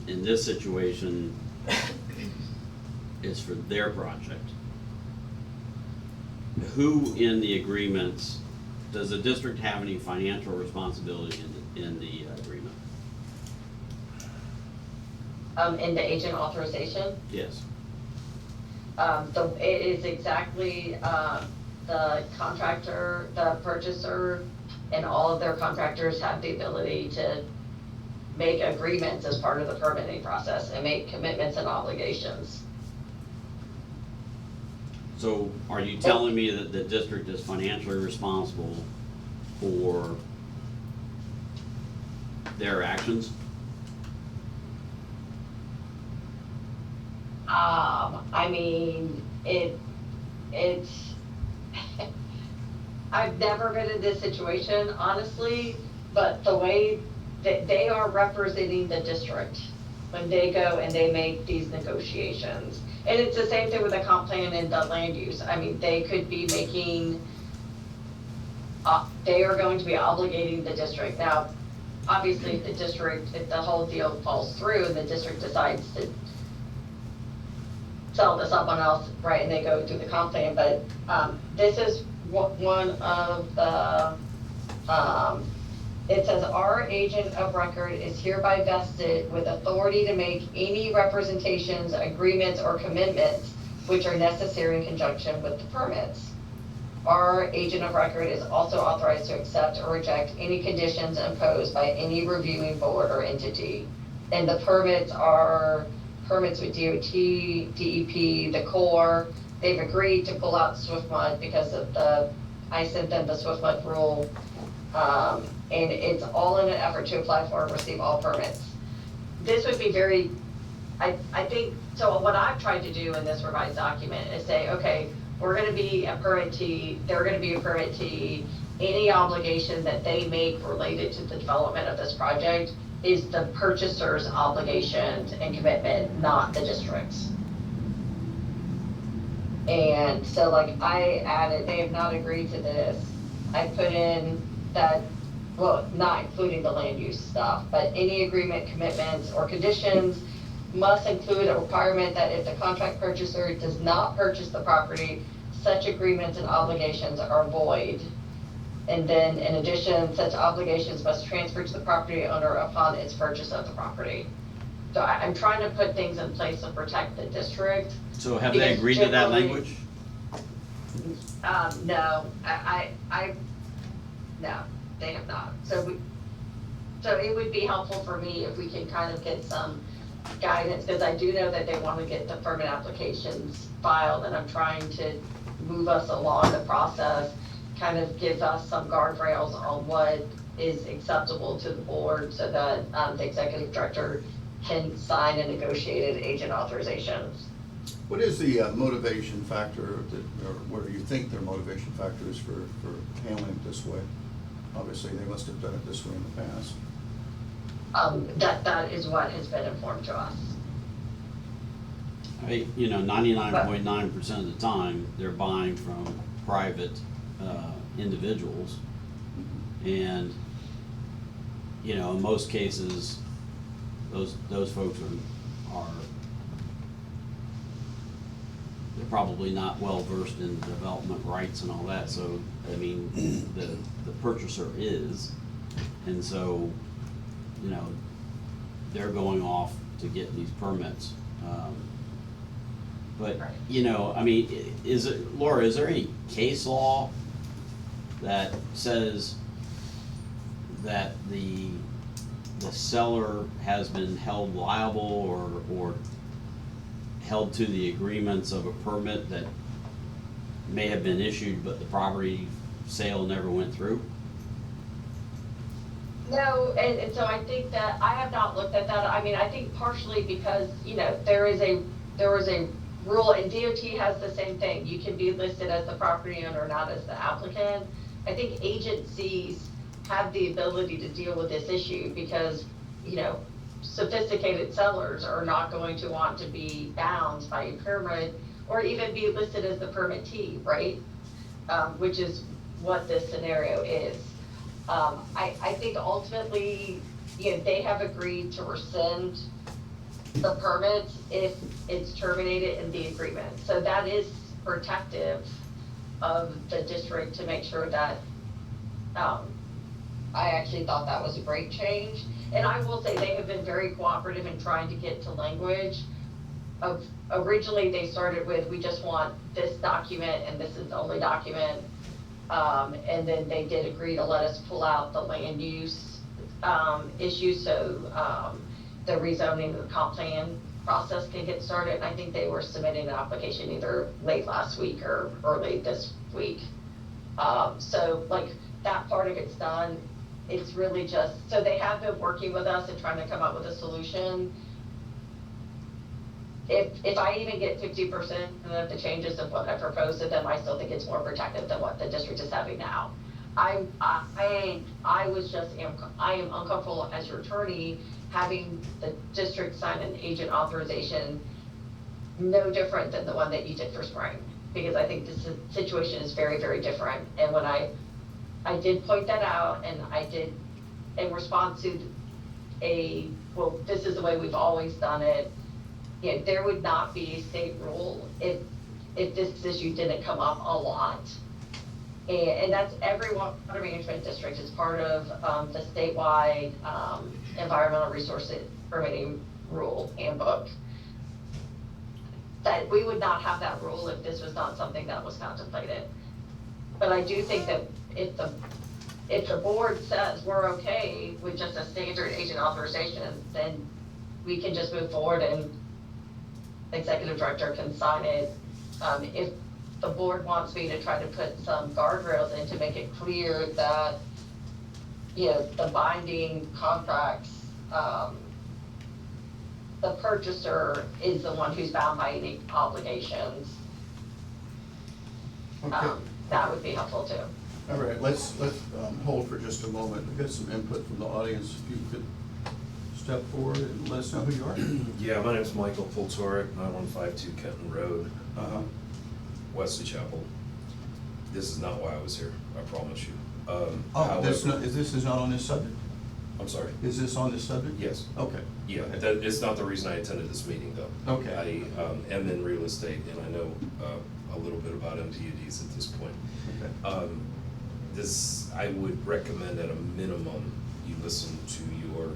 [SPEAKER 2] in this situation, it's for their project. Who in the agreements, does the district have any financial responsibility in the agreement?
[SPEAKER 8] In the agent authorization,
[SPEAKER 2] Yes.
[SPEAKER 8] it is exactly, the contractor, the purchaser, and all of their contractors have the ability to make agreements as part of the permitting process and make commitments and obligations.
[SPEAKER 2] So are you telling me that the district is financially responsible for their actions?
[SPEAKER 8] I mean, it's, I've never been in this situation, honestly, but the way that they are representing the district when they go and they make these negotiations. And it's the same thing with the comp plan and the land use. I mean, they could be making, they are going to be obligating the district. Now, obviously, if the whole deal falls through and the district decides to sell to someone else, right, and they go through the comp plan, but this is one of the, it says our agent of record is hereby vested with authority to make any representations, agreements, or commitments which are necessary in conjunction with the permits. Our agent of record is also authorized to accept or reject any conditions imposed by any reviewing board or entity. And the permits are permits with DOT, DEP, the Corps. They've agreed to pull out SwiftMud because of I sent them the SwiftMud rule. And it's all in an effort to apply for and receive all permits. This would be very, I think, so what I've tried to do in this revised document is say, okay, we're gonna be a permittee, they're gonna be a permittee, any obligation that they make related to the development of this project is the purchaser's obligation and commitment, not the district's. And so like I added, they have not agreed to this. I put in that, well, not including the land use stuff, but any agreement, commitments, or conditions must include a requirement that if the contract purchaser does not purchase the property, such agreements and obligations are void. And then in addition, such obligations must transfer to the property owner upon its purchase of the property. So I'm trying to put things in place to protect the district.
[SPEAKER 2] So have they
[SPEAKER 8] Because
[SPEAKER 2] agreed to that
[SPEAKER 8] generally-
[SPEAKER 2] language?
[SPEAKER 8] No, no, they have not. So it would be helpful for me if we can kind of get some guidance, because I do know that they want to get the permit applications filed, and I'm trying to move us along the process, kind of give us some guardrails on what is acceptable to the board so that the executive director can sign a negotiated agent authorization.
[SPEAKER 1] What is the motivation factor, or what do you think their motivation factor is for handling it this way? Obviously, they must have done it this way in the past.
[SPEAKER 8] That is what has been informed to us.
[SPEAKER 2] You know, 99.9% of the time, they're buying from private individuals. And, you know, in most cases, those folks are they're probably not well versed in development rights and all that, so, I mean, the purchaser is, and so, you know, they're going off to get these permits. But, you know, I mean, Laura, is there any case law that says that the seller has been held liable or held to the agreements of a permit that may have been issued, but the property sale never went through?
[SPEAKER 8] No, and so I think that, I have not looked at that. I mean, I think partially because, you know, there was a rule, and DOT has the same thing. You can be listed as the property owner, not as the applicant. I think agencies have the ability to deal with this issue because, you know, sophisticated sellers are not going to want to be bound by a permit or even be listed as the permittee, right? Which is what this scenario is. I think ultimately, you know, they have agreed to rescind the permit if it's terminated in the agreement. So that is protective of the district to make sure that, I actually thought that was a great change. And I will say they have been very cooperative in trying to get to language of, originally they started with, we just want this document and this is the only document. And then they did agree to let us pull out the land use, issue, so, the rezoning of the comp plan process can get started. And I think they were submitting an application either late last week or early this week. So like that part of it's done. It's really just, so they have been working with us and trying to come up with a solution. If I even get 50% of the changes of what I proposed to them, I still think it's more protective than what the district is having now. I was just, I am uncomfortable as your attorney having the district sign an agent authorization no different than the one that you did for spring, because I think this situation is very, very different. And when I did point that out, and I did, in response to well, this is the way we've always done it, you know, there would not be a state rule if this issue didn't come up a lot. And that's every water management district is part of the statewide environmental resources permitting rule handbook. That we would not have that rule if this was not something that was contemplated. But I do think that if the board says we're okay with just a standard agent authorization, then we can just move forward and the executive director can sign it. If the board wants me to try to put some guardrails in to make it clear that, you know, the binding contracts, the purchaser is the one who's bound by any obligations,
[SPEAKER 1] Okay.
[SPEAKER 8] that would be helpful too.
[SPEAKER 1] All right, let's hold for just a moment. We've got some input from the audience. If you could step forward and let us know who you are?
[SPEAKER 10] Yeah, my name's Michael Poltorek, 9152 Kenton Road, Wesley Chapel. This is not why I was here, I promise you.
[SPEAKER 1] Oh, this
[SPEAKER 10] However-
[SPEAKER 1] is not on this subject?
[SPEAKER 10] I'm sorry?
[SPEAKER 1] Is this on this subject?
[SPEAKER 10] Yes.
[SPEAKER 1] Okay.
[SPEAKER 10] Yeah, that, it's not the reason I attended this meeting, though.
[SPEAKER 1] Okay.
[SPEAKER 10] I am in real estate, and I know a little bit about MPUDs at this point.
[SPEAKER 1] Okay.
[SPEAKER 10] This, I would recommend at a minimum, you listen to your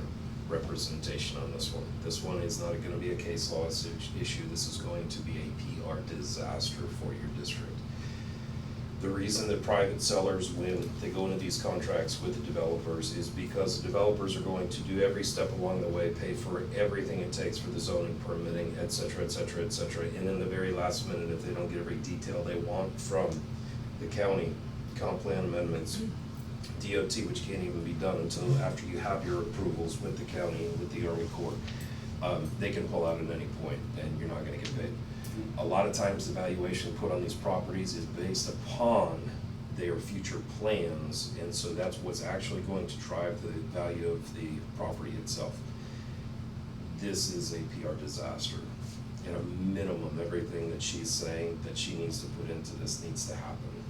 [SPEAKER 10] representation on this one. This one is not gonna be a case law issue, this is going to be a PR disaster for your district. The reason that private sellers, when they go into these contracts with the developers, is because the developers are going to do every step along the way, pay for everything it takes for the zoning, permitting, et cetera, et cetera, et cetera. And in the very last minute, if they don't get every detail they want from the county, comp plan amendments, DOT, which can't even be done until after you have your approvals with the county and with the Army Corps, they can pull out at any point and you're not gonna get paid. A lot of times the valuation put on these properties is based upon their future plans, and so that's what's actually going to drive the value of the property itself. This is a PR disaster. At a minimum, everything that she's saying that she needs to put into this needs to happen,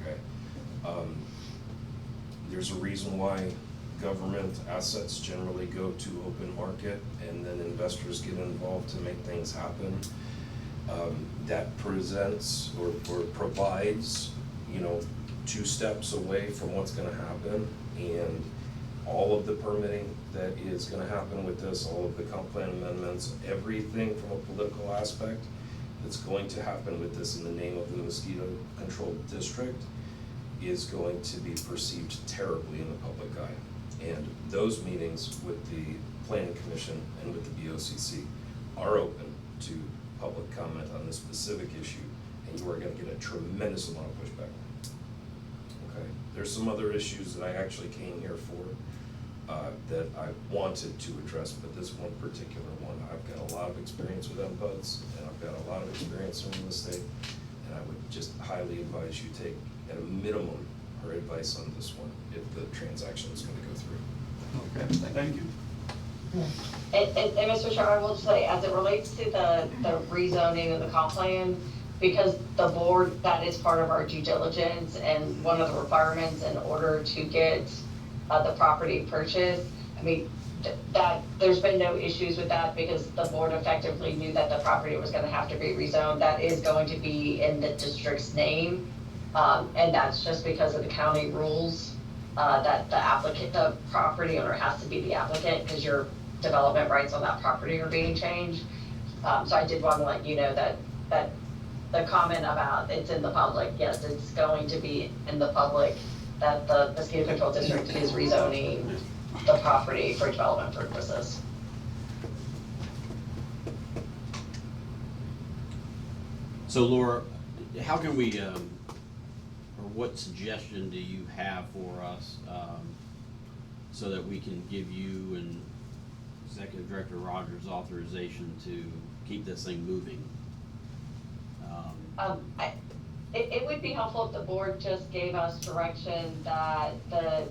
[SPEAKER 10] okay? There's a reason why government assets generally go to open market and then investors get involved to make things happen. That presents or provides, you know, 2 steps away from what's gonna happen, and all of the permitting that is gonna happen with this, all of the comp plan amendments, everything from a political aspect that's going to happen with this in the name of the Mosquito Controlled District is going to be perceived terribly in the public eye. And those meetings with the Planning Commission and with the BOCC are open to public comment on this specific issue, and you are gonna get a tremendous amount of pushback. Okay, there's some other issues that I actually came here for, that I wanted to address, but this one particular one, I've got a lot of experience with MPUDs, and I've got a lot of experience in real estate, and I would just highly advise you take, at a minimum, her advice on this one, if the transaction is gonna go through.
[SPEAKER 1] Okay, thank you.
[SPEAKER 8] And Mr. Chair, I will just say, as it relates to the rezoning and the comp plan, because the board, that is part of our due diligence and one of the requirements in order to get the property purchased. I mean, that, there's been no issues with that because the board effectively knew that the property was gonna have to be rezoned. That is going to be in the district's name, and that's just because of the county rules, that the property owner has to be the applicant, because your development rights on that property are being changed. So I did want to let you know that the comment about it's in the public, yes, it's going to be in the public, that the Mosquito Control District is rezoning the property for development purposes.
[SPEAKER 2] So Laura, how can we, or what suggestion do you have for us, so that we can give you and Executive Director Rogers authorization to keep this thing moving?
[SPEAKER 8] It would be helpful if the board just gave us direction that that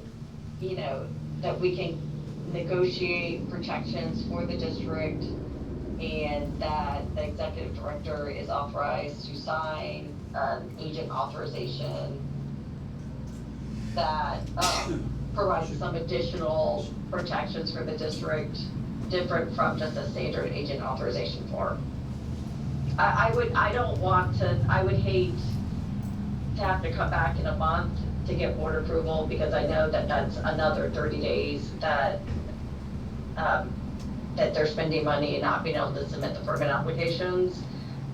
[SPEAKER 8] we can negotiate protections for the district, and that the executive director is authorized to sign agent authorization that provides some additional protections for the district, different from just a standard agent authorization form. I would hate to have to come back in a month to get board approval, because I know that that's another 30 days that they're spending money and not being able to submit the permit applications.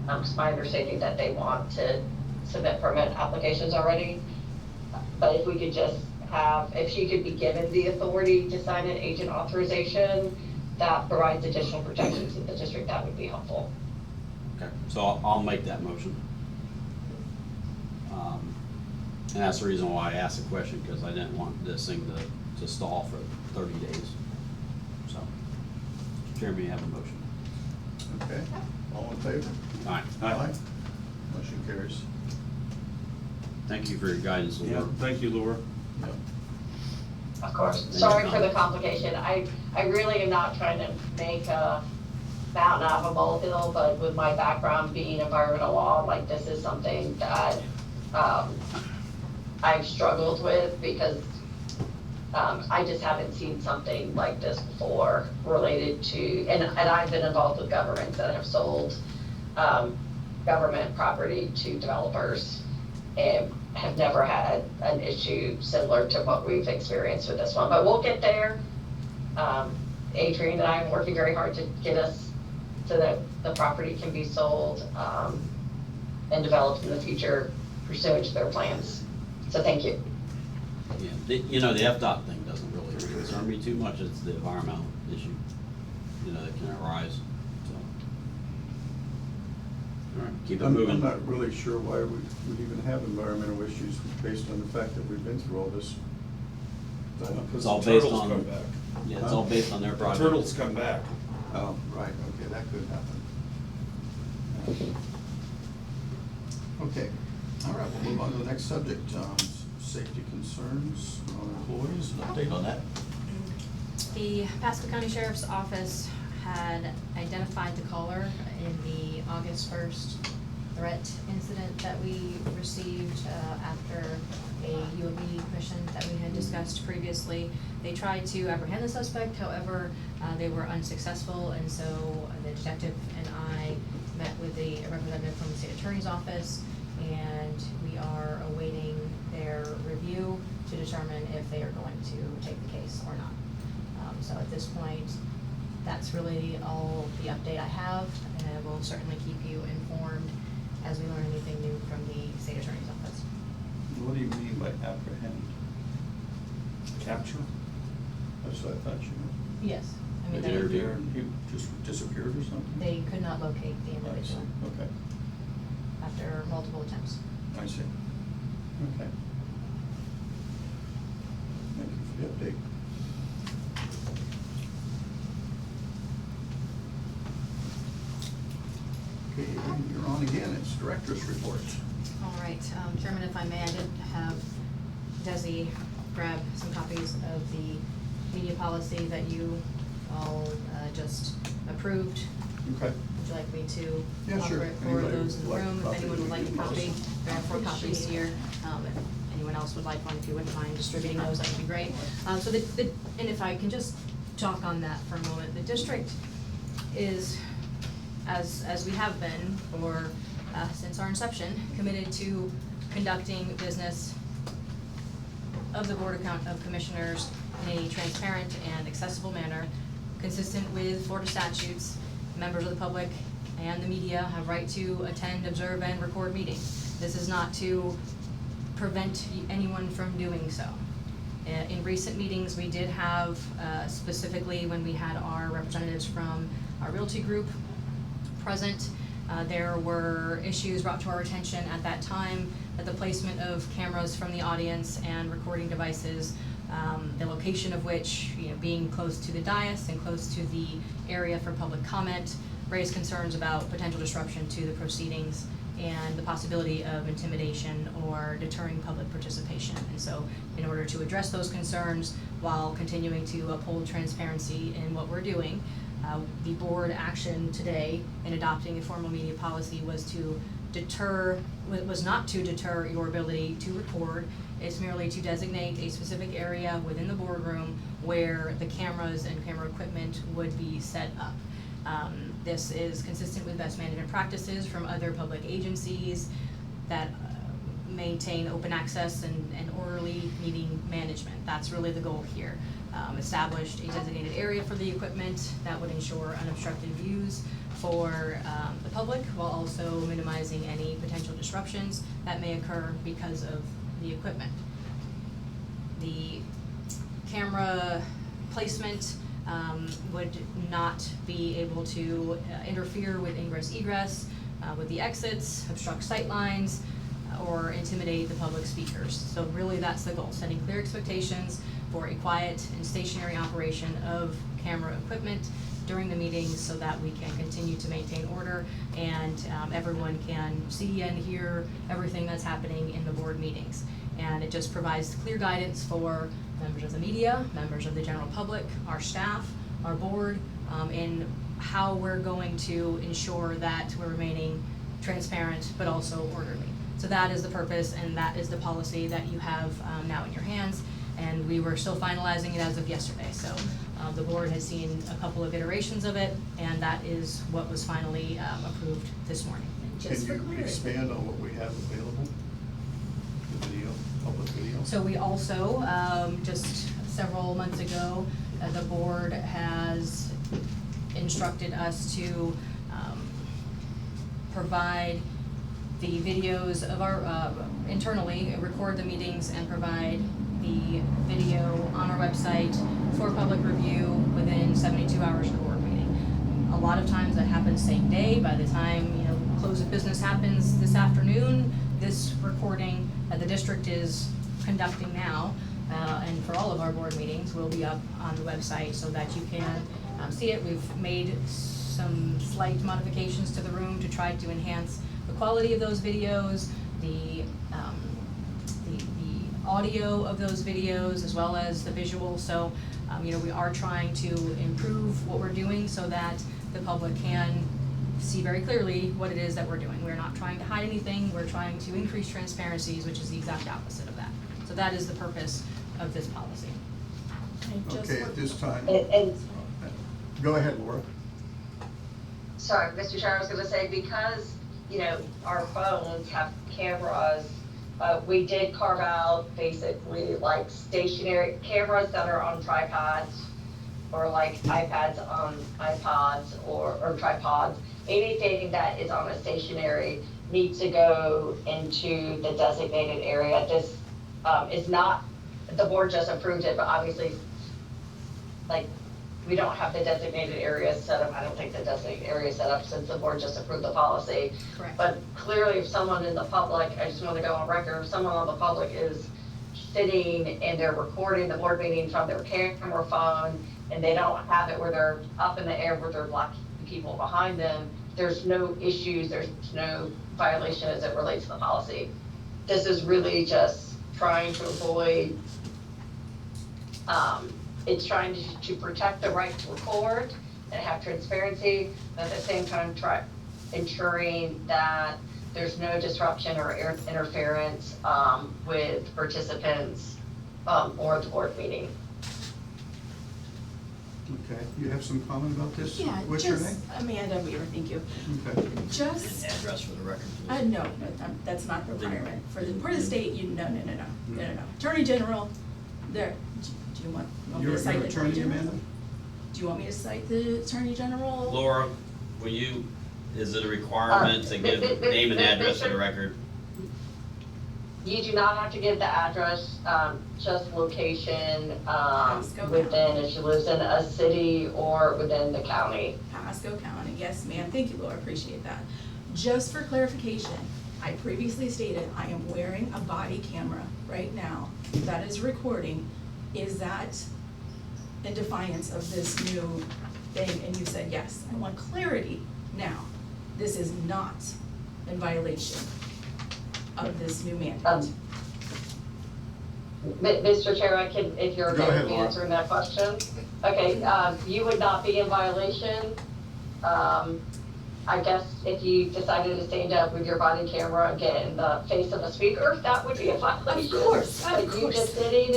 [SPEAKER 8] It's my understanding that they want to submit permit applications already. But if we could just if she could be given the authority to sign an agent authorization that provides additional protections to the district, that would be helpful.
[SPEAKER 2] Okay, so I'll make that motion. And that's the reason why I asked the question, because I didn't want this thing to stall for 30 days. So, Mr. Chairman, you have a motion.
[SPEAKER 1] Okay, all in favor?
[SPEAKER 2] All right,
[SPEAKER 1] Aye. Motion carries.
[SPEAKER 2] thank you for your guidance,
[SPEAKER 9] Yeah,
[SPEAKER 2] Laura.
[SPEAKER 9] thank you, Laura.
[SPEAKER 1] Yep.
[SPEAKER 8] Of course.
[SPEAKER 2] Any
[SPEAKER 8] Sorry for the
[SPEAKER 2] comments?
[SPEAKER 8] complication. I I really am not trying to make a mountain out of a molehill, but with my background being environmental law, like this is something that, I've struggled with because, I just haven't seen something like this before related to, and I've been involved with governments that have sold, government property to developers and have never had an issue similar to what we've experienced with this one, but we'll get there. Adrian and I are working very hard to get us so that the property can be sold, and developed in the future pursuant to their plans. So thank you.
[SPEAKER 2] Yeah, you know, the FDOT thing doesn't really concern me too much, it's the environmental issue, you know, that can arise, so. All right, keep it
[SPEAKER 1] I'm
[SPEAKER 2] moving.
[SPEAKER 1] not really sure why we would even have environmental issues based on the fact that we've been through all this.
[SPEAKER 10] Because
[SPEAKER 2] It's all
[SPEAKER 10] the
[SPEAKER 2] based
[SPEAKER 10] turtles
[SPEAKER 2] on-
[SPEAKER 10] come back.
[SPEAKER 2] Yeah, it's all based on their
[SPEAKER 10] The
[SPEAKER 2] project.
[SPEAKER 10] turtles come back.
[SPEAKER 1] Oh, right, okay, that could happen. Okay, all right, we'll move on to the next subject, safety concerns on employees, an update on that?
[SPEAKER 3] The Pasco County Sheriff's Office had identified the caller in the August 1st threat incident that we received after a UOB mission that we had discussed previously. They tried to apprehend the suspect, however, they were unsuccessful, and so the detective and I met with the representative from the state attorney's office, and we are awaiting their review to determine if they are going to take the case or not. So at this point, that's really all the update I have, and we'll certainly keep you informed as we learn anything new from the state attorney's office.
[SPEAKER 1] What do you mean by apprehend? Capture? That's what I thought you meant.
[SPEAKER 3] Yes. I mean,
[SPEAKER 1] They interviewed and he just disappeared or something?
[SPEAKER 3] they could not locate the
[SPEAKER 1] I see,
[SPEAKER 3] individual
[SPEAKER 1] okay,
[SPEAKER 3] after multiple attempts.
[SPEAKER 1] I see. Okay. Thank you for the update. Okay, you're on again, it's director's report.
[SPEAKER 3] All right, Chairman, if I may, I did have Desi grab some copies of the media policy that you all just approved.
[SPEAKER 1] Okay.
[SPEAKER 3] Would you like me to
[SPEAKER 1] Yeah,
[SPEAKER 3] offer
[SPEAKER 1] sure.
[SPEAKER 3] it for
[SPEAKER 1] Anybody
[SPEAKER 3] those in the
[SPEAKER 1] would like
[SPEAKER 3] room?
[SPEAKER 1] a
[SPEAKER 3] If
[SPEAKER 1] copy,
[SPEAKER 3] anyone would like a
[SPEAKER 1] you can
[SPEAKER 3] copy,
[SPEAKER 1] pass
[SPEAKER 3] there are 4 copies here. If anyone else would like one, if you wouldn't mind distributing those, that would be great. So and if I can just talk on that for a moment, the district is, as we have been for, since our inception, committed to conducting business of the Board of Commissioners in a transparent and accessible manner, consistent with Florida statutes. Members of the public and the media have right to attend, observe, and record meetings. This is not to prevent anyone from doing so. In recent meetings, we did have, specifically when we had our representatives from our realty group present, there were issues brought to our attention at that time that the placement of cameras from the audience and recording devices, the location of which, being close to the dais and close to the area for public comment, raised concerns about potential disruption to the proceedings and the possibility of intimidation or deterring public participation. And so in order to address those concerns while continuing to uphold transparency in what we're doing, the board action today in adopting a formal media policy was not to deter your ability to record. It's merely to designate a specific area within the boardroom where the cameras and camera equipment would be set up. This is consistent with best management practices from other public agencies that maintain open access and orderly meeting management. That's really the goal here. Established a designated area for the equipment that would ensure unobstructed views for the public while also minimizing any potential disruptions that may occur because of the equipment. The camera placement would not be able to interfere with ingress egress, with the exits, obstruct sight lines, or intimidate the public speakers. So really that's the goal, setting clear expectations for a quiet and stationary operation of camera equipment during the meetings so that we can continue to maintain order and everyone can see and hear everything that's happening in the board meetings. And it just provides clear guidance for members of the media, members of the general public, our staff, our board, in how we're going to ensure that we're remaining transparent but also orderly. So that is the purpose, and that is the policy that you have now in your hands, and we were still finalizing it as of yesterday. So the board has seen a couple of iterations of it, and that is what was finally approved this morning.
[SPEAKER 6] Just for
[SPEAKER 1] Can you
[SPEAKER 6] clarity.
[SPEAKER 1] expand on what we have available? The video, public video?
[SPEAKER 3] So we also, just several months ago, the board has instructed us to provide the videos of our, internally, record the meetings and provide the video on our website for public review within 72 hours of the board meeting. A lot of times that happens same day. By the time, close of business happens this afternoon, this recording that the district is conducting now, and for all of our board meetings, will be up on the website so that you can see it. We've made some slight modifications to the room to try to enhance the quality of those videos, the audio of those videos, as well as the visual. So, we are trying to improve what we're doing so that the public can see very clearly what it is that we're doing. We're not trying to hide anything, we're trying to increase transparencies, which is the exact opposite of that. So that is the purpose of this policy.
[SPEAKER 6] I just
[SPEAKER 1] Okay,
[SPEAKER 6] want-
[SPEAKER 1] at this time,
[SPEAKER 8] And
[SPEAKER 1] go ahead, Laura.
[SPEAKER 8] sorry, Mr. Chair, I was gonna say, because, our phones have cameras, we did carve out basically like stationary cameras that are on tripods, or like iPads on iPods or tripods. Anything that is on a stationary needs to go into the designated area. This is not, the board just approved it, but obviously, like, we don't have the designated area set up. I don't think the designated area is set up since the board just approved the policy.
[SPEAKER 3] Correct.
[SPEAKER 8] But clearly, if someone in the public, I just want to go on record, if someone on the public is sitting and they're recording the board meeting from their camera phone, and they don't have it where they're up in the air where they're blocking people behind them, there's no issues, there's no violation as it relates to the policy. This is really just trying to avoid, it's trying to protect the right to record and have transparency, but at the same time ensuring that there's no disruption or interference with participants or the board meeting.
[SPEAKER 1] Okay, you have some comment about this?
[SPEAKER 6] Yeah,
[SPEAKER 1] What's your
[SPEAKER 6] just
[SPEAKER 1] name?
[SPEAKER 6] Amanda Weaver, thank you.
[SPEAKER 1] Okay.
[SPEAKER 6] Just,
[SPEAKER 2] Address for the record, please.
[SPEAKER 6] no, that's not the requirement. For the state, no. Attorney General, there, do you want me
[SPEAKER 1] You're
[SPEAKER 6] to cite the Attorney
[SPEAKER 1] attorney,
[SPEAKER 6] General?
[SPEAKER 1] Amanda?
[SPEAKER 6] Do you want me to cite the Attorney General?
[SPEAKER 2] Laura, is it a requirement to give name and address for the record?
[SPEAKER 8] You do not have to give the address, just location,
[SPEAKER 6] Pasco
[SPEAKER 8] within, if she lives in a city or within the county.
[SPEAKER 6] Pasco County, yes ma'am, thank you Laura, appreciate that. Just for clarification, I previously stated I am wearing a body camera right now that is recording. Is that in defiance of this new thing? And you said yes. I want clarity now. This is not in violation of this new mandate.
[SPEAKER 8] Mr. Chair, I can, if you're
[SPEAKER 1] Go
[SPEAKER 8] okay
[SPEAKER 1] ahead,
[SPEAKER 8] with me
[SPEAKER 1] Laura.
[SPEAKER 8] answering that question. Okay, you would not be in violation. I guess if you decided to stand up with your body camera and get in the face of a speaker, that would be a violation.
[SPEAKER 6] Of course.
[SPEAKER 8] But you just sitting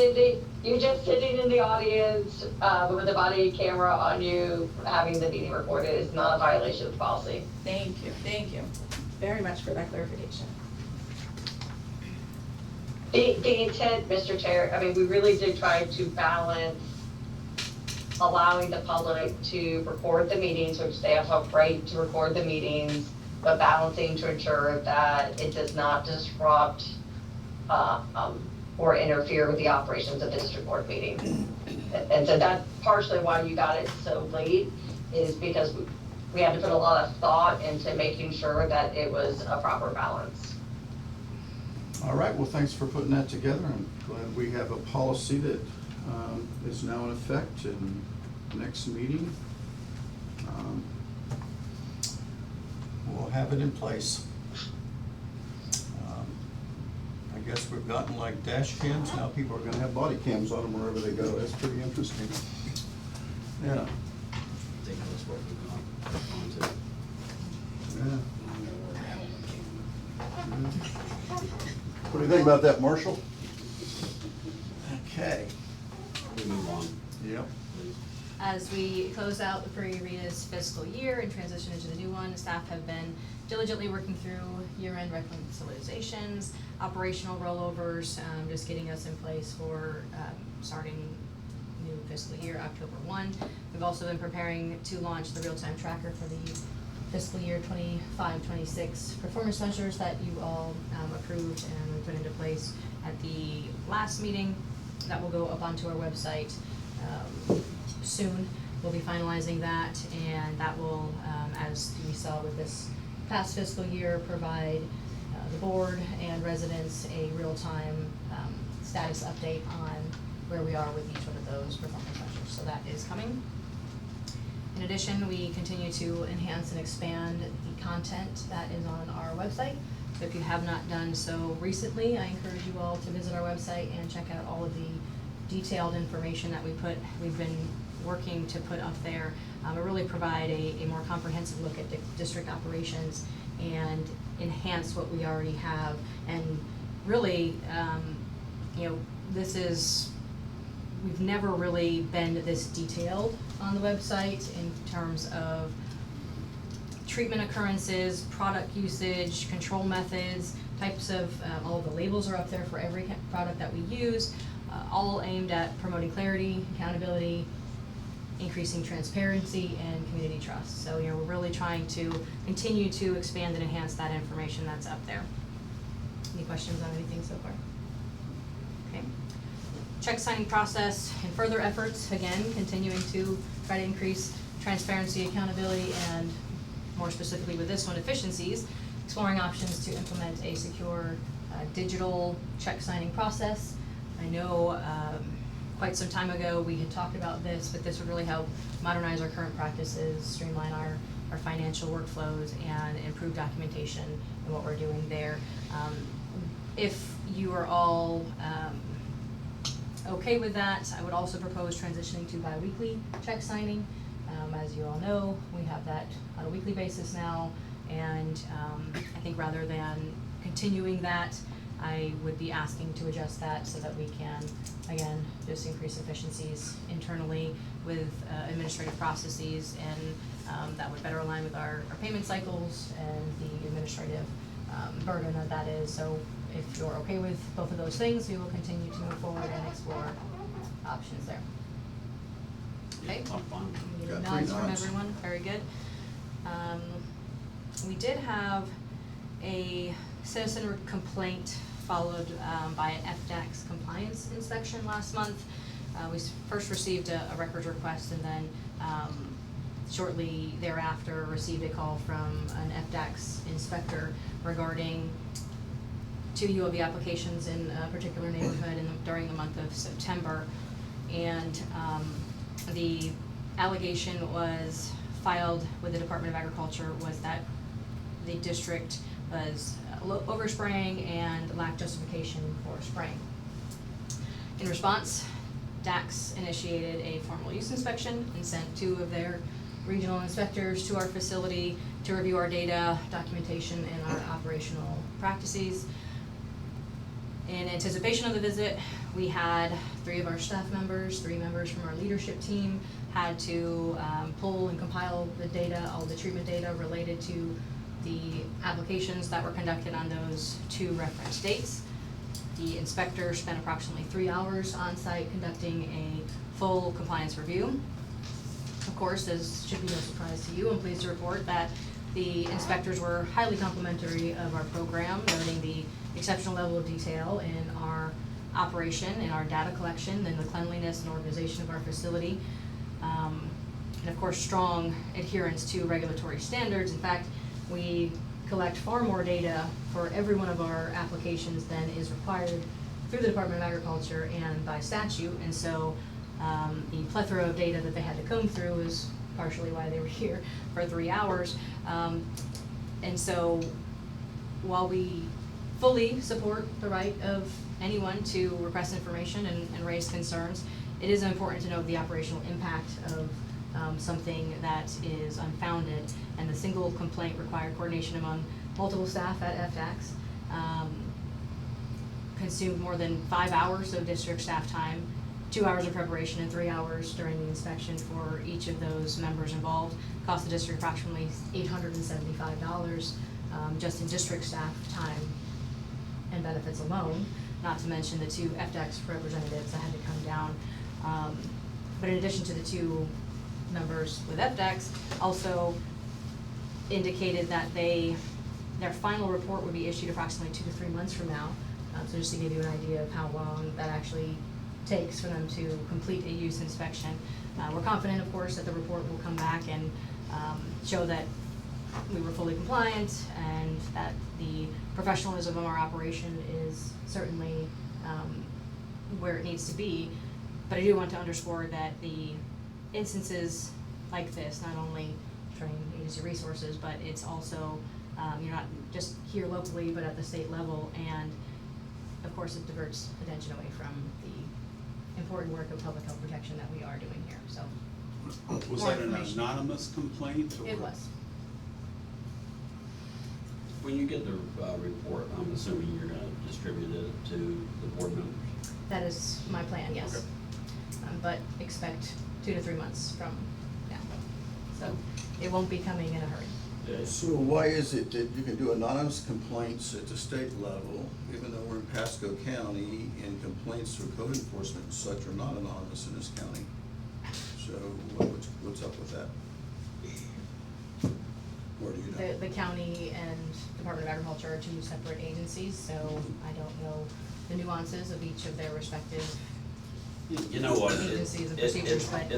[SPEAKER 8] in the audience, with the body camera on you, having the meeting recorded is not a violation of the policy.
[SPEAKER 6] Thank you very much for that clarification.
[SPEAKER 8] The intent, Mr. Chair, I mean, we really did try to balance allowing the public to record the meetings, which they have a right to record the meetings, but balancing to ensure that it does not disrupt or interfere with the operations of the district board meeting. And so that's partially why you got it so late, is because we had to put a lot of thought into making sure that it was a proper balance.
[SPEAKER 1] All right, well, thanks for putting that together. I'm glad we have a policy that is now in effect in the next meeting. We'll have it in place. I guess we've gotten like dash cams, now people are gonna have body cams on them wherever they go. That's pretty interesting. Yeah.
[SPEAKER 2] what we've gone on to.
[SPEAKER 1] What do you think about that, Marshall? Okay.
[SPEAKER 2] We move on,
[SPEAKER 1] Yep.
[SPEAKER 2] please.
[SPEAKER 3] As we close out the Prairie Rena's fiscal year and transition into the new one, staff have been diligently working through year-end reconciliations, operational rollovers, just getting us in place for starting new fiscal year, October 1. We've also been preparing to launch the real-time tracker for the fiscal year 25-26 performance measures that you all approved and we put into place at the last meeting. That will go up onto our website soon. We'll be finalizing that, and that will, as we saw with this past fiscal year, provide the board and residents a real-time status update on where we are with each one of those performance measures. So that is coming. In addition, we continue to enhance and expand the content that is on our website. So if you have not done so recently, I encourage you all to visit our website and check out all of the detailed information that we've been working to put up there. To really provide a more comprehensive look at district operations and enhance what we already have. And really, we've never really been this detailed on the website in terms of treatment occurrences, product usage, control methods, types of, all of the labels are up there for every product that we use, all aimed at promoting clarity, accountability, increasing transparency, and community trust. So, we're really trying to continue to expand and enhance that information that's up there. Any questions on anything so far? Okay. Check signing process and further efforts, again, continuing to try to increase transparency, accountability, and more specifically with this one, efficiencies, exploring options to implement a secure digital check signing process. I know quite some time ago we had talked about this, but this would really help modernize our current practices, streamline our financial workflows, and improve documentation and what we're doing there. If you are all okay with that, I would also propose transitioning to bi-weekly check signing. As you all know, we have that on a weekly basis now, and I think rather than continuing that, I would be asking to adjust that so that we can, again, just increase efficiencies internally with administrative processes, and that would better align with our payment cycles and the administrative burden that is. So if you're okay with both of those things, we will continue to move forward and explore options there. Okay.
[SPEAKER 2] I'm fine.
[SPEAKER 3] We get
[SPEAKER 1] Got
[SPEAKER 3] nods
[SPEAKER 1] three
[SPEAKER 3] from
[SPEAKER 1] nods.
[SPEAKER 3] everyone, very good. We did have a citizen complaint followed by an FDAX compliance inspection last month. We first received a records request, and then shortly thereafter received a call from an FDAX inspector regarding 2 UOB applications in a particular neighborhood during the month of September. And the allegation was filed with the Department of Agriculture was that the district was overspraying and lacked justification for spraying. In response, DAX initiated a formal use inspection and sent 2 of their regional inspectors to our facility to review our data, documentation, and our operational practices. In anticipation of the visit, we had 3 of our staff members, 3 members from our leadership team had to pull and compile the data, all the treatment data related to the applications that were conducted on those 2 reference dates. The inspector spent approximately 3 hours on site conducting a full compliance review. Of course, as should be no surprise to you, I'm pleased to report that the inspectors were highly complimentary of our program, noting the exceptional level of detail in our operation, in our data collection, and the cleanliness and organization of our facility. And of course, strong adherence to regulatory standards. In fact, we collect far more data for every one of our applications than is required through the Department of Agriculture and by statute. And so the plethora of data that they had to comb through is partially why they were here for 3 hours. And so while we fully support the right of anyone to request information and raise concerns, it is important to note the operational impact of something that is unfounded. And the single complaint required coordination among multiple staff at FDAX, consumed more than 5 hours of district staff time, 2 hours of preparation and 3 hours during the inspection for each of those members involved. Cost the district approximately $875, just in district staff time and benefits alone, not to mention the 2 FDAX representatives that had to come down. But in addition to the 2 members with FDAX, also indicated that their final report would be issued approximately 2 to 3 months from now. So just to give you an idea of how long that actually takes for them to complete a use inspection. We're confident, of course, that the report will come back and show that we were fully compliant and that the professionalism of our operation is certainly where it needs to be. But I do want to underscore that the instances like this not only train agency resources, but it's also, you're not just here locally, but at the state level, and of course it diverts attention away from the important work of public health protection that we are doing here, so.
[SPEAKER 9] Was
[SPEAKER 3] more
[SPEAKER 9] that an
[SPEAKER 3] information.
[SPEAKER 9] anonymous complaint? Or?
[SPEAKER 3] It was.
[SPEAKER 2] When you get the report, I'm assuming you're gonna distribute it to the board members?
[SPEAKER 3] That is my plan, yes.
[SPEAKER 9] Okay.
[SPEAKER 3] But expect 2 to 3 months from now. So it won't be coming in a hurry.
[SPEAKER 1] So why is it that you can do anonymous complaints at the state level, even though we're in Pasco County, and complaints through code enforcement and such are not anonymous in this county? So what's up with that? Or do you know?
[SPEAKER 3] The county and Department of Agriculture are 2 separate agencies, so I don't know the nuances of each of their respective
[SPEAKER 2] You know what?
[SPEAKER 3] agencies and procedures, but.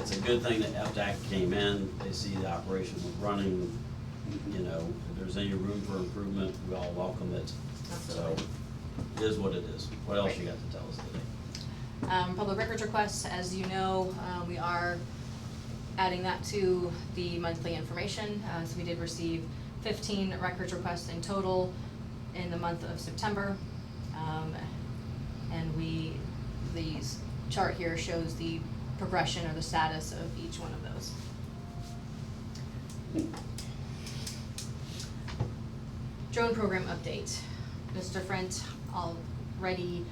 [SPEAKER 2] It's a good thing that FDAC came in, they see the operation was running, you know, if there's any room for improvement, we all welcome it. So,
[SPEAKER 3] Absolutely.
[SPEAKER 2] it is what it is. What else you got to tell us today?
[SPEAKER 3] Public records requests, as you know, we are adding that to the monthly information. So we did receive 15 records requests in total in the month of September. And the chart here shows the progression or the status of each one of those. Drone program update. Mr. Frent already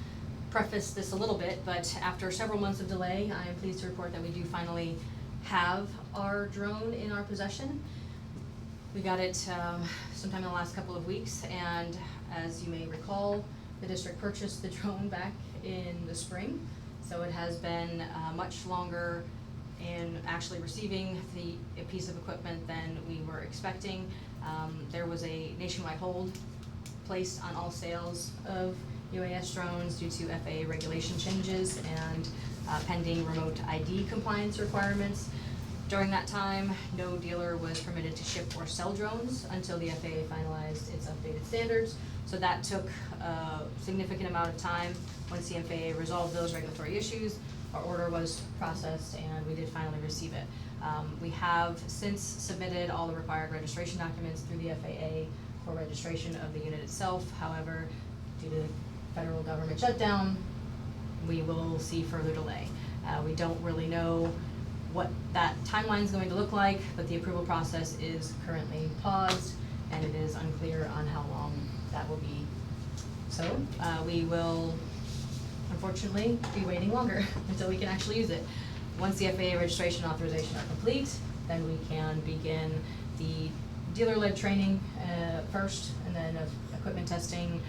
[SPEAKER 3] prefaced this a little bit, but after several months of delay, I am pleased to report that we do finally have our drone in our possession. We got it sometime in the last couple of weeks, and as you may recall, the district purchased the drone back in the spring. So it has been much longer in actually receiving a piece of equipment than we were expecting. There was a nationwide hold placed on all sales of UAS drones due to FAA regulation changes and pending remote ID compliance requirements. During that time, no dealer was permitted to ship or sell drones until the FAA finalized its updated standards. So that took a significant amount of time. Once the FAA resolved those regulatory issues, our order was processed and we did finally receive it. We have since submitted all the required registration documents through the FAA for registration of the unit itself. However, due to the federal government shutdown, we will see further delay. We don't really know what that timeline is going to look like, but the approval process is currently paused and it is unclear on how long that will be. So we will unfortunately be waiting longer until we can actually use it. Once the FAA registration authorization are complete, then we can begin the dealer-led training first, and then equipment testing,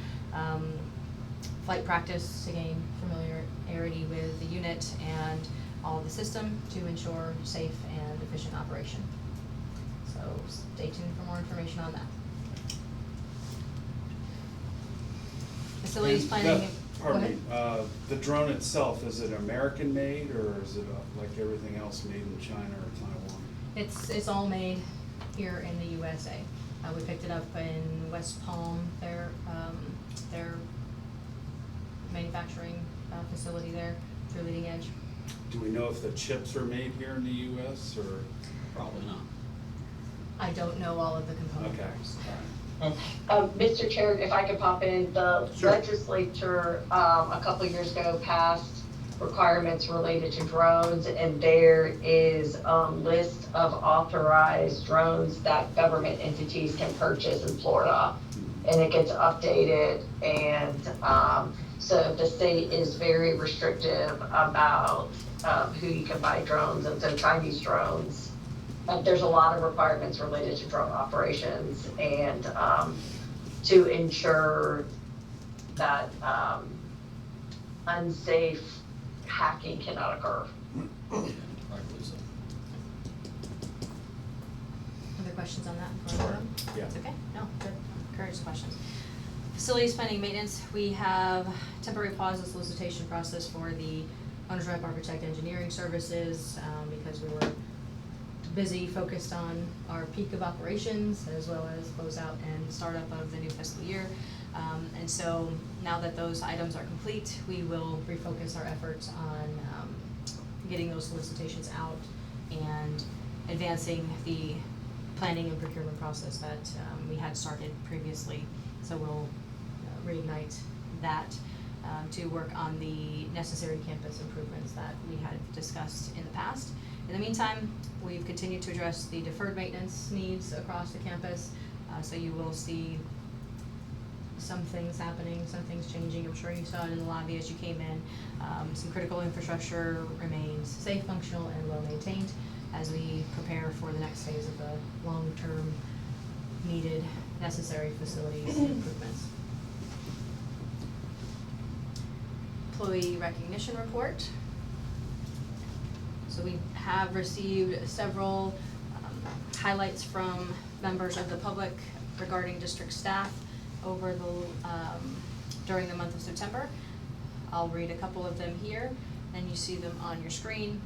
[SPEAKER 3] flight practice to gain familiarity with the unit and all of the system to ensure safe and efficient operation. So stay tuned for more information on that. Facilities
[SPEAKER 9] And
[SPEAKER 3] planning.
[SPEAKER 9] Beth, pardon me, the drone itself, is it American made or is it like everything else made in China or Taiwan?
[SPEAKER 3] It's all made here in the USA. We picked it up in West Palm, their manufacturing facility there through Leading Edge.
[SPEAKER 9] Do we know if the chips are made here in the US or?
[SPEAKER 2] Probably not.
[SPEAKER 3] I don't know all of the component
[SPEAKER 9] Okay,
[SPEAKER 3] parts.
[SPEAKER 9] all right.
[SPEAKER 8] Mr. Chair, if I could pop in, the
[SPEAKER 1] Sure.
[SPEAKER 8] legislature, a couple of years ago passed requirements related to drones, and there is a list of authorized drones that government entities can purchase in Florida. And it gets updated, and so the state is very restrictive about who you can buy drones, and so Chinese drones. There's a lot of requirements related to drone operations, and to ensure that unsafe hacking cannot occur.
[SPEAKER 3] Other questions on that before I go?
[SPEAKER 1] Yeah.
[SPEAKER 3] It's okay, no, good, encourage questions. Facilities planning maintenance, we have temporary pause the solicitation process for the owner's rep architect engineering services, because we were busy focused on our peak of operations as well as closeout and startup of the new fiscal year. And so now that those items are complete, we will refocus our efforts on getting those solicitations out and advancing the planning and procurement process that we had started previously. So we'll reignite that to work on the necessary campus improvements that we had discussed in the past. In the meantime, we've continued to address the deferred maintenance needs across the campus. So you will see some things happening, some things changing. I'm sure you saw it in the lobby as you came in. Some critical infrastructure remains safe, functional, and well maintained as we prepare for the next phase of the long-term needed necessary facilities improvements. Employee recognition report. So we have received several highlights from members of the public regarding district staff over the during the month of September. I'll read a couple of them here, and you see them on your screen.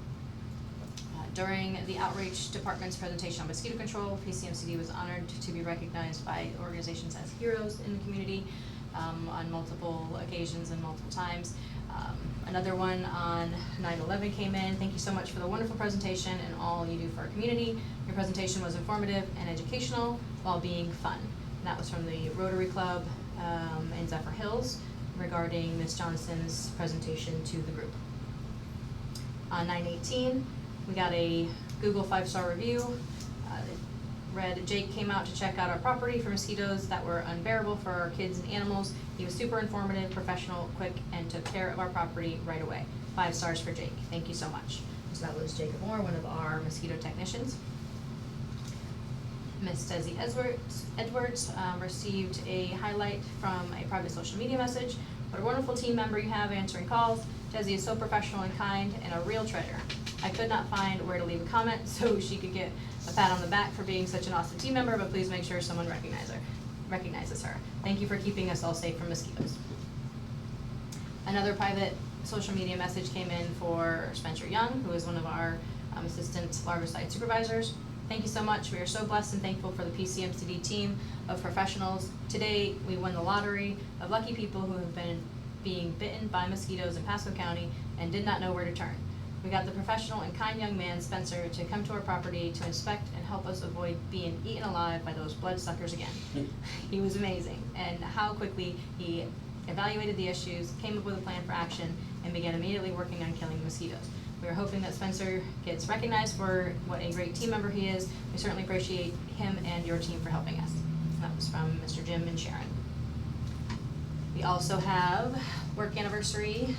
[SPEAKER 3] During the outreach department's presentation on mosquito control, PCMCD was honored to be recognized by organizations as heroes in the community on multiple occasions and multiple times. Another one on 9/11 came in. Thank you so much for the wonderful presentation and all you do for our community. Your presentation was informative and educational while being fun. And that was from the Rotary Club in Zephyr Hills regarding Ms. Johnson's presentation to the group. On 9/18, we got a Google 5-star review. Read, Jake came out to check out our property for mosquitoes that were unbearable for our kids and animals. He was super informative, professional, quick, and took care of our property right away. 5 stars for Jake. Thank you so much. So that was Jacob Moore, one of our mosquito technicians. Miss Desi Edwards received a highlight from a private social media message. What a wonderful team member you have answering calls. Desi is so professional and kind and a real treasure. I could not find where to leave a comment so she could get a pat on the back for being such an awesome team member, but please make sure someone recognizes her. Thank you for keeping us all safe from mosquitoes. Another private social media message came in for Spencer Young, who is one of our assistant larvicide supervisors. Thank you so much. We are so blessed and thankful for the PCMCD team of professionals. Today, we won the lottery of lucky people who have been being bitten by mosquitoes in Pasco County and did not know where to turn. We got the professional and kind young man, Spencer, to come to our property to inspect and help us avoid being eaten alive by those bloodsuckers again. He was amazing, and how quickly he evaluated the issues, came up with a plan for action, and began immediately working on killing the mosquitoes. We are hoping that Spencer gets recognized for what a great team member he is. We certainly appreciate him and your team for helping us. And that was from Mr. Jim and Sharon. We also have work anniversary.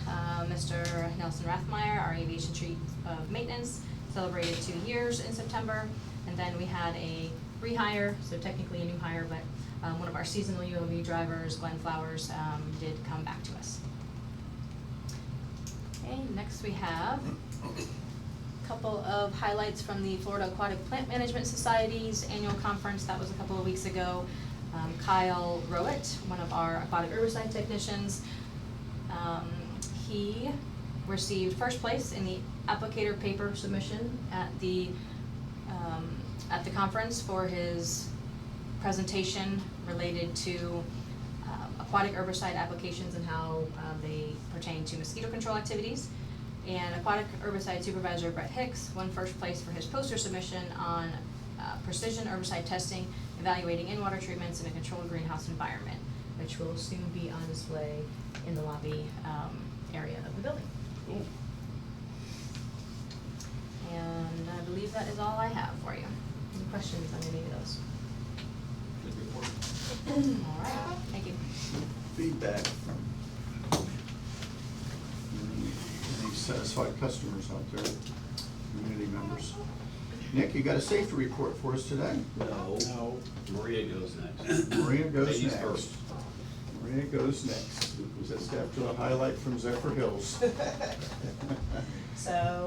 [SPEAKER 3] Mr. Nelson Rathmeyer, our aviation chief of maintenance, celebrated 2 years in September. And then we had a rehire, so technically a new hire, but one of our seasonal ULV drivers, Glenn Flowers, did come back to us. Okay, next we have a couple of highlights from the Florida Aquatic Plant Management Society's annual conference. That was a couple of weeks ago. Kyle Rowett, one of our aquatic herbicide technicians, he received first place in the applicator paper submission at the conference for his presentation related to aquatic herbicide applications and how they pertain to mosquito control activities. And aquatic herbicide supervisor Brett Hicks won first place for his poster submission on precision herbicide testing, evaluating in-water treatments in a controlled greenhouse environment, which will soon be on display in the lobby area of the building.
[SPEAKER 10] Cool.
[SPEAKER 3] believe that is all I have for you. Any questions on any of those?
[SPEAKER 4] Good report.
[SPEAKER 3] All right, thank you.
[SPEAKER 1] Feedback from any satisfied customers out there, community members. Nick, you got a safety report for us today?
[SPEAKER 2] No, Maria goes next.
[SPEAKER 1] Maria goes
[SPEAKER 2] Ladies
[SPEAKER 1] next.
[SPEAKER 2] first.
[SPEAKER 1] Maria goes next. Was that staff to a highlight from Zephyr Hills?
[SPEAKER 5] So,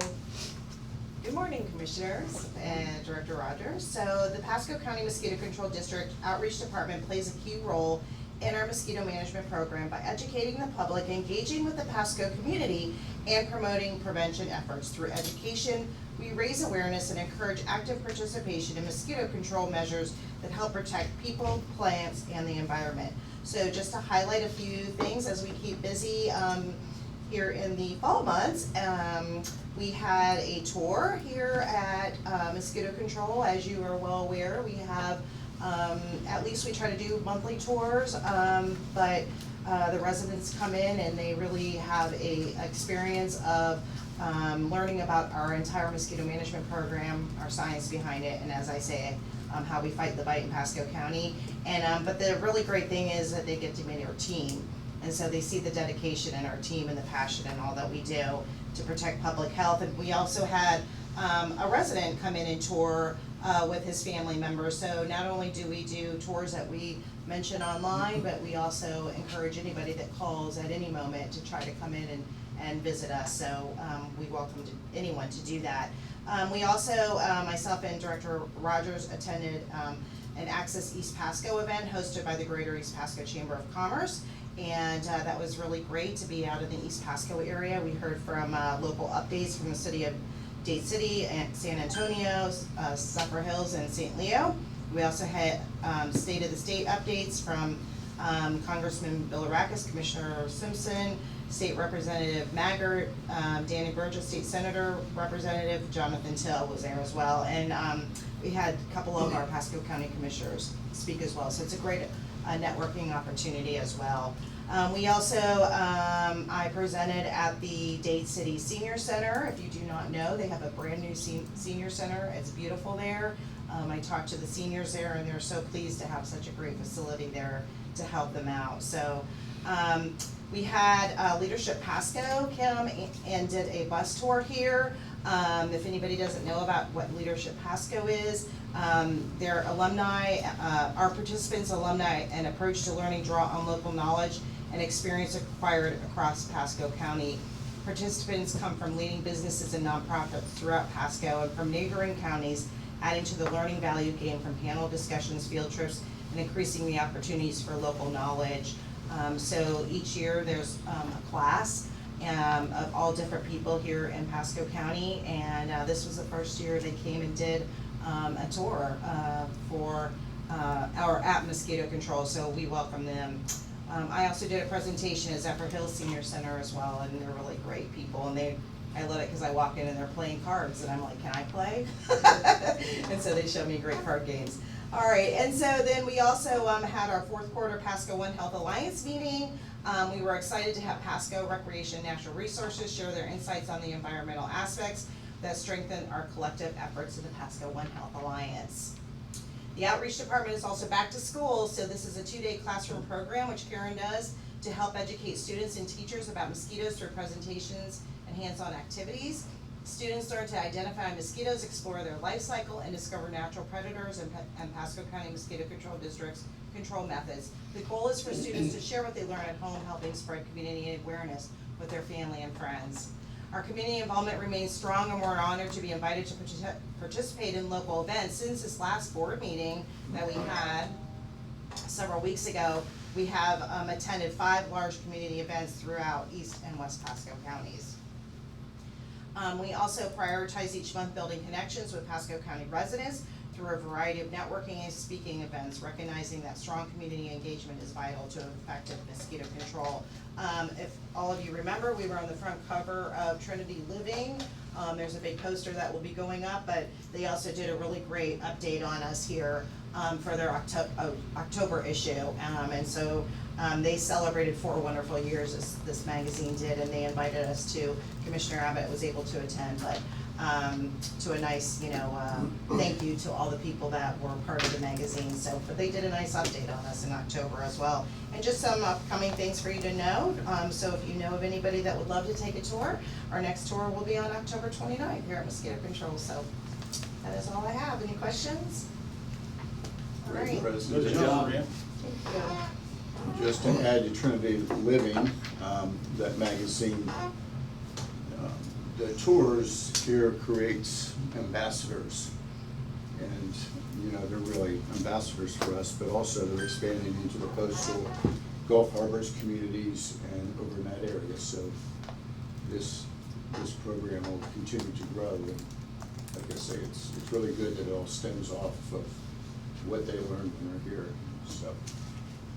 [SPEAKER 5] good morning, Commissioners and Director Rogers. So, the Pasco County Mosquito Control District Outreach Department plays a key role in our mosquito management program by educating the public, engaging with the Pasco community, and promoting prevention efforts. Through education, we raise awareness and encourage active participation in mosquito control measures that help protect people, plants, and the environment. So just to highlight a few things as we keep busy here in the fall months, we had a tour here at Mosquito Control. As you are well aware, we have, at least we try to do monthly tours, but the residents come in and they really have a experience of learning about our entire mosquito management program, our science behind it, and as I say, how we fight the bite in Pasco County. And but the really great thing is that they get to meet our team, and so they see the dedication in our team and the passion and all that we do to protect public health. And we also had a resident come in and tour with his family members. So not only do we do tours that we mention online, but we also encourage anybody that calls at any moment to try to come in and visit us. So we welcome anyone to do that. We also, myself and Director Rogers attended an Access East Pasco event hosted by the Greater East Pasco Chamber of Commerce. And that was really great to be out in the East Pasco area. We heard from local updates from the city of Dade City and San Antonio, Zephyr Hills, and St. Leo. We also had State of the State updates from Congressman Bill Arakis, Commissioner Simpson, State Representative Maggart, Danny Burgess, State Senator Representative Jonathan Till was there as well. And we had a couple of our Pasco County Commissioners speak as well. So it's a great networking opportunity as well. We also, I presented at the Dade City Senior Center. If you do not know, they have a brand new senior center. It's beautiful there. I talked to the seniors there and they're so pleased to have such a great facility there to help them out. So we had Leadership Pasco come and did a bus tour here. If anybody doesn't know about what Leadership Pasco is, their alumni, our participants, alumni, and approach to learning draw on local knowledge and experience acquired across Pasco County. Participants come from leading businesses and nonprofits throughout Pasco and from neighboring counties, adding to the learning value gained from panel discussions, field trips, and increasing the opportunities for local knowledge. So each year there's a class of all different people here in Pasco County, and this was the first year they came and did a tour for our app Mosquito Control, so we welcome them. I also did a presentation at Zephyr Hills Senior Center as well, and they're really great people, and I love it because I walk in and they're playing cards, and I'm like, can I play? And so they show me great card games. All right, and so then we also had our fourth quarter Pasco One Health Alliance meeting. We were excited to have Pasco Recreation and Natural Resources share their insights on the environmental aspects that strengthen our collective efforts in the Pasco One Health Alliance. The outreach department is also back to school, so this is a 2-day classroom program which Karen does to help educate students and teachers about mosquitoes through presentations and hands-on activities. Students learn to identify mosquitoes, explore their life cycle, and discover natural predators and Pasco County Mosquito Control District's control methods. The goal is for students to share what they learn at home, helping spread community awareness with their family and friends. Our community involvement remains strong, and we're honored to be invited to participate in local events. Since this last board meeting that we had several weeks ago, we have attended 5 large community events throughout East and West Pasco counties. We also prioritize each month building connections with Pasco County residents through a variety of networking and speaking events, recognizing that strong community engagement is vital to effective mosquito control. If all of you remember, we were on the front cover of Trinity Living. There's a big poster that will be going up, but they also did a really great update on us here for their October issue. And so they celebrated 4 wonderful years, this magazine did, and they invited us to. Commissioner Abbott was able to attend, but to a nice, thank you to all the people that were part of the magazine. So, but they did a nice update on us in October as well. And just some upcoming things for you to know. So if you know of anybody that would love to take a tour, our next tour will be on October 29th here at Mosquito Control. So that is all I have. Any questions? All right.
[SPEAKER 1] President.
[SPEAKER 9] Good job.
[SPEAKER 5] Thank you.
[SPEAKER 1] Just to add to Trinity Living, that magazine, the tours here creates ambassadors. And, they're really ambassadors for us, but also they're expanding into the coastal Gulf Harbors communities and over in that area. So this program will continue to grow. And like I say, it's really good that it all stems off of what they learned when they're here. So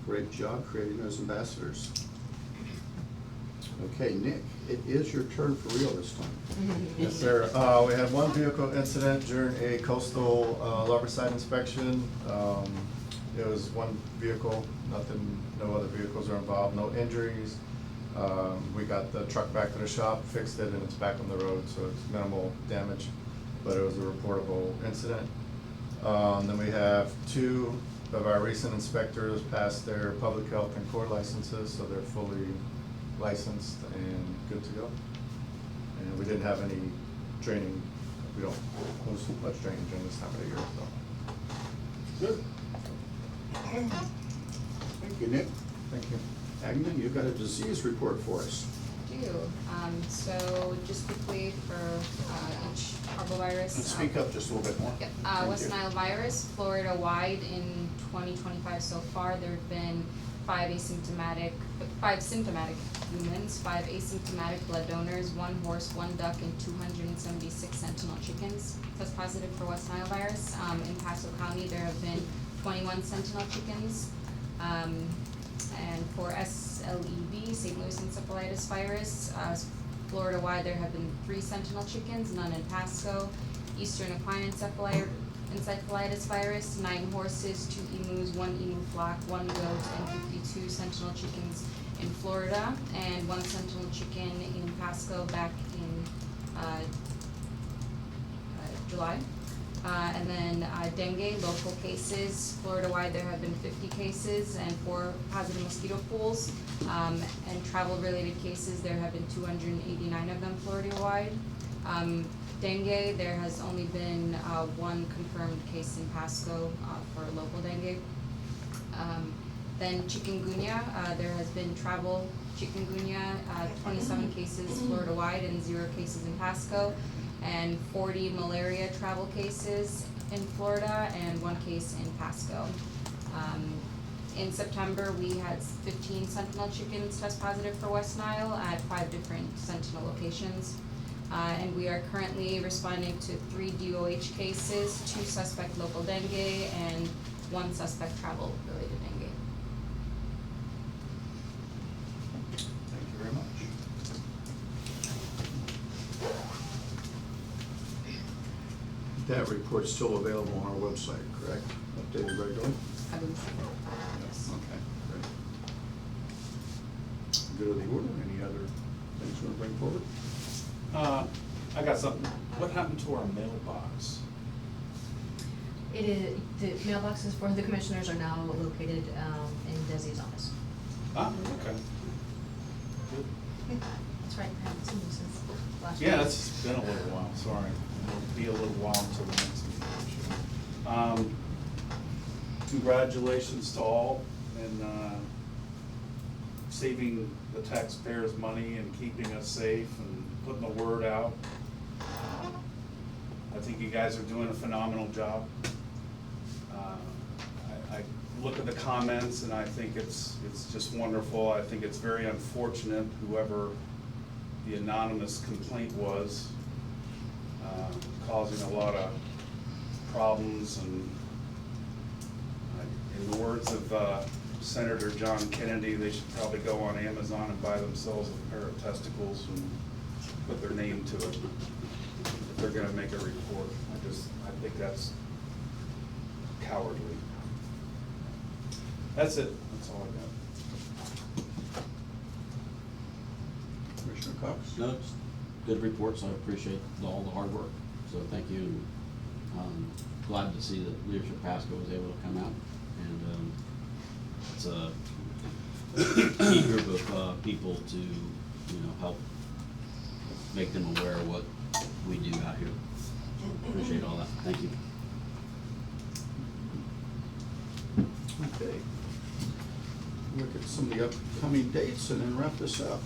[SPEAKER 1] great job creating those ambassadors. Okay, Nick, it is your turn for real this time.
[SPEAKER 4] Yes, sir. We had one vehicle incident during a coastal Larborside inspection. It was one vehicle, no other vehicles are involved, no injuries. We got the truck back to the shop, fixed it, and it's back on the road, so it's minimal damage, but it was a reportable incident. Then we have two of our recent inspectors passed their public health and core licenses, so they're fully licensed and good to go. And we didn't have any training, we don't host much training during this time of the year, so.
[SPEAKER 1] Good. Thank you, Nick.
[SPEAKER 4] Thank you.
[SPEAKER 1] Agnes, you've got a disease report for us.
[SPEAKER 3] So just quickly for each parvovirus.
[SPEAKER 1] Speak up just a little bit more.
[SPEAKER 3] Yep,
[SPEAKER 1] Thank
[SPEAKER 3] West
[SPEAKER 1] you.
[SPEAKER 3] Nile virus, Florida-wide in 2025 so far, there have been 5 symptomatic humans, 5 asymptomatic blood donors, 1 horse, 1 duck, and 276 sentinel chickens test positive for West Nile virus. In Pasco County, there have been 21 sentinel chickens. And for SLEV, St. Louis encephalitis virus, Florida-wide, there have been 3 sentinel chickens, none in Pasco. Eastern equine encephalitis virus, 9 horses, 2 emus, 1 emu flock, 1 goat, and 52 sentinel chickens in Florida, and 1 sentinel chicken in Pasco back in July. And then dengue, local cases, Florida-wide there have been 50 cases and 4 positive mosquito pools. And travel-related cases, there have been 289 of them Florida-wide. Dengue, there has only been 1 confirmed case in Pasco for local dengue. Then chikungunya, there has been travel chikungunya, 27 cases Florida-wide and 0 cases in Pasco, and 40 malaria travel cases in Florida and 1 case in Pasco. In September, we had 15 sentinel chickens test positive for West Nile at 5 different sentinel locations. And we are currently responding to 3 DOH cases, 2 suspect local dengue, and 1 suspect travel-related dengue.
[SPEAKER 1] Thank you very much. That report's still available on our website, correct? Updated regularly?
[SPEAKER 3] I believe so. Yes.
[SPEAKER 1] Okay, great. Good of the order. Any other things you want to bring forward?
[SPEAKER 9] I got something. What happened to our mailbox?
[SPEAKER 3] It is, the mailboxes for the commissioners are now located in Desi's office.
[SPEAKER 9] Ah, okay. Good.
[SPEAKER 3] That's right, I haven't seen you since last
[SPEAKER 9] Yeah,
[SPEAKER 3] week.
[SPEAKER 9] it's been a little while, sorry. It'll be a little while until the next meeting. Congratulations to all in saving the taxpayers' money and keeping us safe and putting the word out. I think you guys are doing a phenomenal job. I look at the comments and I think it's just wonderful. I think it's very unfortunate whoever the anonymous complaint was, causing a lot of problems, and in the words of Senator John Kennedy, they should probably go on Amazon and buy themselves a pair of testicles and put their name to it if they're gonna make a report. I think that's cowardly. That's it, that's all I got.
[SPEAKER 1] Commissioner Cox?
[SPEAKER 2] No, good reports. I appreciate all the hard work. So thank you. Glad to see that leadership of Pasco was able to come out, and it's a key group of people to, help make them aware of what we do out here. Appreciate all that. Thank you.
[SPEAKER 1] Okay. Look at some of the upcoming dates and then wrap this up.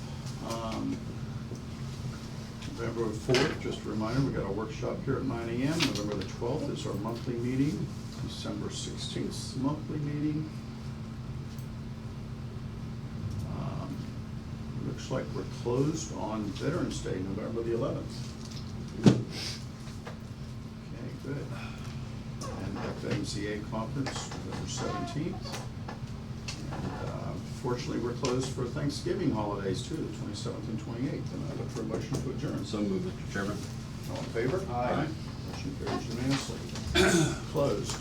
[SPEAKER 1] November 4th, just a reminder, we got a workshop here at 9 a.m. November the 12th is our monthly meeting. December 16th, monthly meeting. Looks like we're closed on Veterans Day, November the 11th. Okay, good. And FMCA conference, November 17th. And fortunately, we're closed for Thanksgiving holidays too, the 27th and 28th. And I look for a motion to adjourn.
[SPEAKER 2] So moved, Mr. Chairman.
[SPEAKER 1] All in favor? Aye. Motion carries unanimously. Closed.